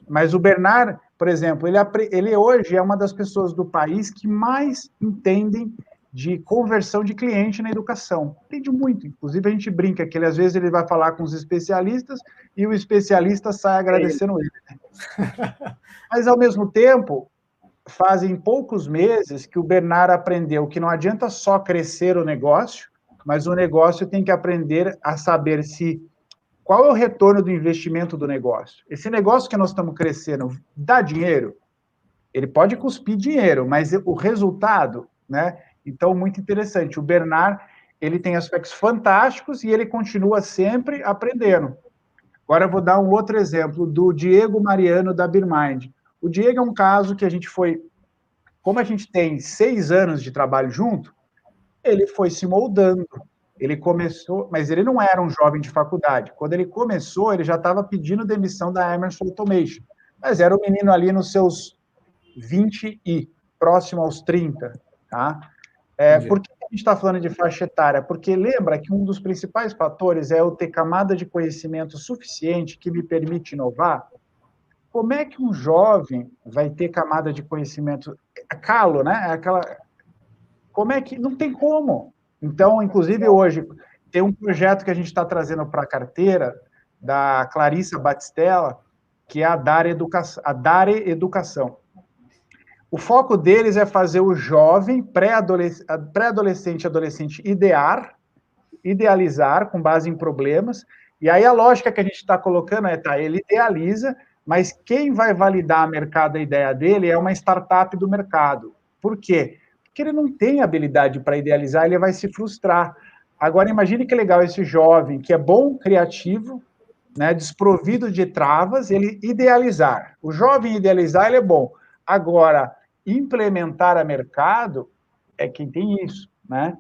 Mas o Bernard, por exemplo, ele hoje é uma das pessoas do país que mais entendem de conversão de cliente na educação. Entende muito. Inclusive, a gente brinca que às vezes ele vai falar com os especialistas e o especialista sai agradecendo ele. Mas, ao mesmo tempo, fazem poucos meses que o Bernard aprendeu que não adianta só crescer o negócio, mas o negócio tem que aprender a saber qual é o retorno do investimento do negócio. Esse negócio que nós estamos crescendo dá dinheiro? Ele pode cuspir dinheiro, mas o resultado, né? Então, muito interessante. O Bernard, ele tem aspectos fantásticos e ele continua sempre aprendendo. Agora, eu vou dar um outro exemplo do Diego Mariano, da Birmind. O Diego é um caso que a gente foi... Como a gente tem 6 anos de trabalho junto, ele foi se moldando. Ele começou... Mas ele não era um jovem de faculdade. Quando ele começou, ele já estava pedindo demissão da Emerson Automation. Mas era um menino ali nos seus 20 e próximo aos 30, tá? Por que a gente está falando de faixa etária? Porque lembra que um dos principais fatores é eu ter camada de conhecimento suficiente que me permite inovar. Como é que um jovem vai ter camada de conhecimento calo, né? Como é que... Não tem como. Então, inclusive, hoje, tem um projeto que a gente está trazendo para a carteira da Clarissa Batistella, que é a Dare Educação. O foco deles é fazer o jovem, pré-adolescente, adolescente idealizar com base em problemas, e aí a lógica que a gente está colocando ele idealiza, mas quem vai validar a mercado a ideia dele é uma startup do mercado. Por quê? Porque ele não tem habilidade para idealizar, ele vai se frustrar. Agora, imagine que legal esse jovem, que é bom, criativo, né, desprovido de travas, ele idealizar. O jovem idealizar, ele é bom. Agora, implementar a mercado é quem tem isso, né?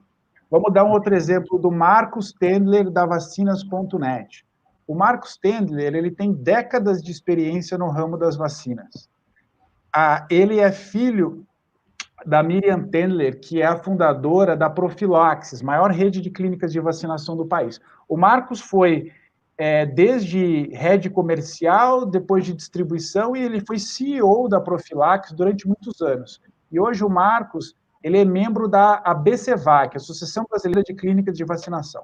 Vamos dar um outro exemplo do Marcos Tendler, da Vacinas.net. O Marcos Tendler, ele tem décadas de experiência no ramo das vacinas. Ele é filho da Miriam Tendler, que é a fundadora da Profilaxis, maior rede de clínicas de vacinação do país. O Marcos foi desde head comercial, depois de distribuição, e ele foi CEO da Profilaxis durante muitos anos. E hoje o Marcos, ele é membro da ABCVAC, Associação Brasileira de Clínicas de Vacinação.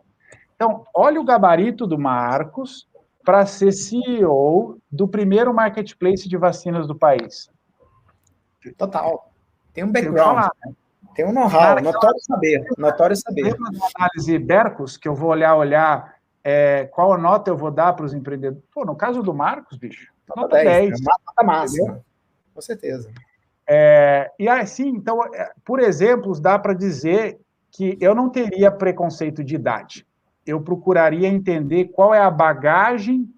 Então, olha o gabarito do Marcos para ser CEO do primeiro marketplace de vacinas do país. Total. Tem um background, né? Tem um know-how, notório saber. Lembra da análise Bercos, que eu vou olhar qual nota eu vou dar para os empreendedores? Pô, no caso do Marcos, bicho, nota 10. Nota máxima, com certeza. E assim, então, por exemplos, dá para dizer que eu não teria preconceito de idade. Eu procuraria entender qual é a bagagem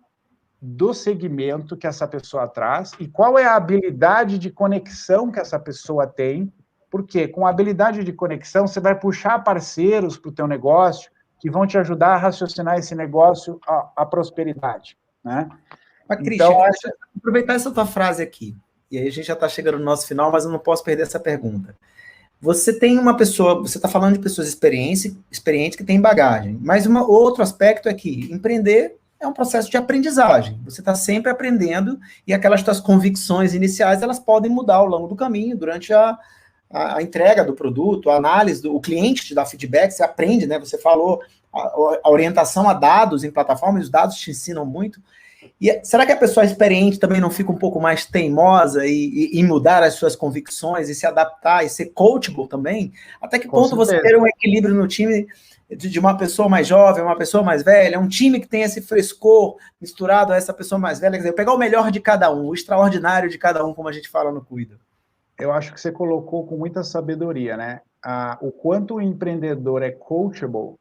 do segmento que essa pessoa traz e qual é a habilidade de conexão que essa pessoa tem, porque com a habilidade de conexão você vai puxar parceiros para o teu negócio que vão te ajudar a raciocinar esse negócio à prosperidade, né? Mas, Christian, então, deixa eu aproveitar essa tua frase aqui, e aí a gente já está chegando no nosso final, mas eu não posso perder essa pergunta. Você tem uma pessoa, você está falando de pessoas experientes que têm bagagem, mas outro aspecto é que empreender é um processo de aprendizagem. Você está sempre aprendendo e aquelas suas convicções iniciais, elas podem mudar ao longo do caminho, durante a entrega do produto, a análise, o cliente te dá feedback, você aprende, né? Você falou a orientação a dados em plataformas, os dados te ensinam muito. E será que a pessoa experiente também não fica um pouco mais teimosa em mudar as suas convicções e se adaptar e ser coachable também? Até que ponto você ter um equilíbrio no time de uma pessoa mais jovem, uma pessoa mais velha, um time que tem esse frescor misturado a essa pessoa mais velha, quer dizer, pegar o melhor de cada um, o extraordinário de cada um, como a gente fala no Cuida? Eu acho que você colocou com muita sabedoria, né? O quanto o empreendedor é coachable,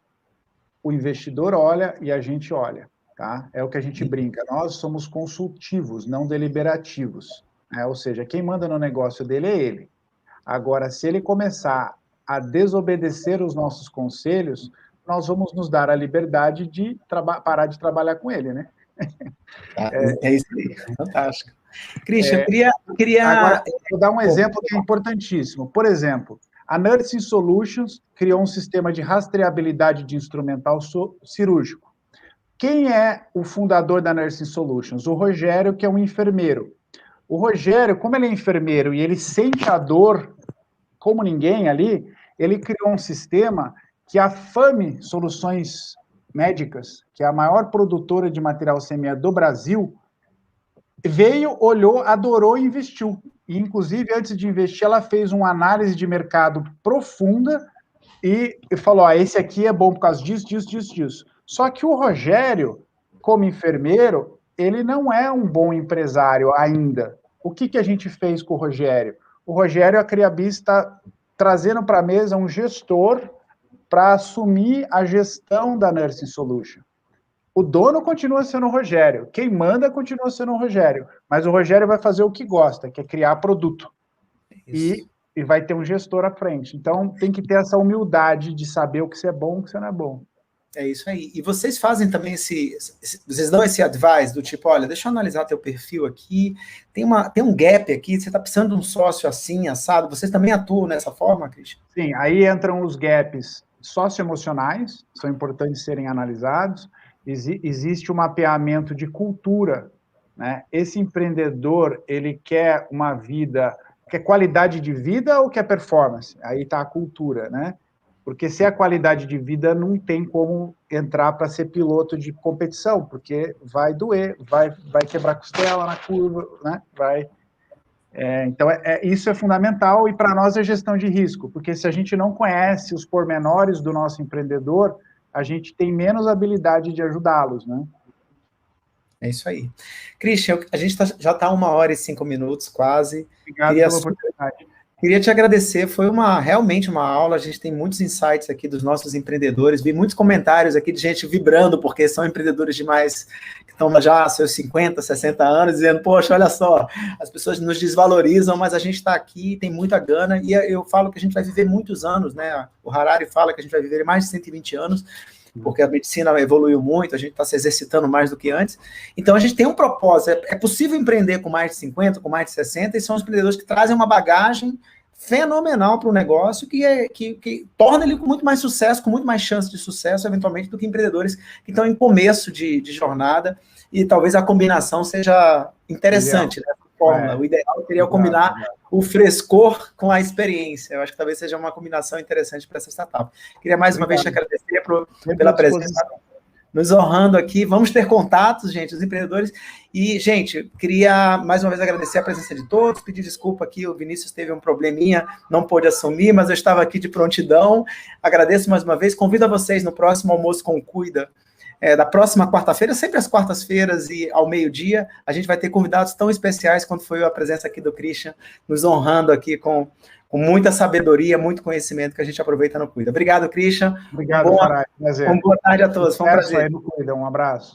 o investidor olha e a gente olha. Tá? É o que a gente brinca, nós somos consultivos, não deliberativos, né? Ou seja, quem manda no negócio dele é ele. Agora, se ele começar a desobedecer os nossos conselhos, nós vamos nos dar a liberdade de parar de trabalhar com ele, né? É isso aí, fantástico. Christian, eu queria... Agora, vou dar um exemplo que é importantíssimo. Por exemplo, a Nursing Solutions criou um sistema de rastreabilidade de instrumental cirúrgico. Quem é o fundador da Nursing Solutions? O Rogério, que é um enfermeiro. O Rogério, como ele é enfermeiro e ele sente a dor como ninguém ali, ele criou um sistema que a FAME Soluções Médicas, que é a maior produtora de material CME do Brasil, veio, olhou, adorou e investiu. E, inclusive, antes de investir, ela fez uma análise de mercado profunda e falou, esse aqui é bom por causa disso, disso, disso, disso. Só que o Rogério, como enfermeiro, ele não é um bom empresário ainda. O que a gente fez com o Rogério? O Rogério, a Criabis está trazendo para a mesa um gestor para assumir a gestão da Nursing Solution. O dono continua sendo o Rogério, quem manda continua sendo o Rogério, mas o Rogério vai fazer o que gosta, que é criar produto. E vai ter um gestor à frente. Então, tem que ter essa humildade de saber o que você é bom e o que você não é bom. É isso aí. E vocês fazem também vocês dão esse advice do tipo, olha, deixa eu analisar teu perfil aqui, tem um gap aqui, você está precisando de um sócio assim, assado, vocês também atuam nessa forma, Christian? Sim, aí entram os gaps socioemocionais, são importantes serem analisados, existe um mapeamento de cultura, né? Esse empreendedor, ele quer uma vida, quer qualidade de vida ou quer performance? Aí está a cultura, né? Porque se é qualidade de vida, não tem como entrar para ser piloto de competição, porque vai doer, vai quebrar costela na curva, né? Então, isso é fundamental, e para nós é gestão de risco, porque se a gente não conhece os pormenores do nosso empreendedor, a gente tem menos habilidade de ajudá-los, né? É isso aí. Christian, a gente já está 1h05 quase. Obrigado pela oportunidade. Queria te agradecer, foi realmente uma aula, a gente tem muitos insights aqui dos nossos empreendedores, vi muitos comentários aqui de gente vibrando, porque são empreendedores demais, que estão já seus 50, 60 anos, dizendo, poxa, olha só, as pessoas nos desvalorizam, mas a gente está aqui, tem muita gana, e eu falo que a gente vai viver muitos anos, né? O Harari fala que a gente vai viver mais de 120 anos, porque a medicina evoluiu muito, a gente está se exercitando mais do que antes. Então, a gente tem um propósito. É possível empreender com mais de 50, com mais de 60, e são os empreendedores que trazem uma bagagem fenomenal para o negócio, que torna ele com muito mais sucesso, com muito mais chance de sucesso, eventualmente, do que empreendedores que estão em começo de jornada, e talvez a combinação seja interessante, né? Fórmula. O ideal seria combinar o frescor com a experiência. Eu acho que talvez seja uma combinação interessante para essa startup. Queria mais uma vez te agradecer pela presença, nos honrando aqui. Vamos ter contatos, gente, os empreendedores. E, gente, queria mais uma vez agradecer a presença de todos, pedir desculpa aqui, o Vinícius teve um probleminha, não pôde assumir, mas eu estava aqui de prontidão. Agradeço mais uma vez. Convido a vocês no próximo Almoço com o Cuida, da próxima quarta-feira, sempre às quartas-feiras e ao meio-dia, a gente vai ter convidados tão especiais quanto foi a presença aqui do Christian, nos honrando aqui com muita sabedoria, muito conhecimento que a gente aproveita no Cuida. Obrigado, Christian. Obrigado, Farai. Prazer. Boa tarde a todos. Foi um prazer. Um abraço.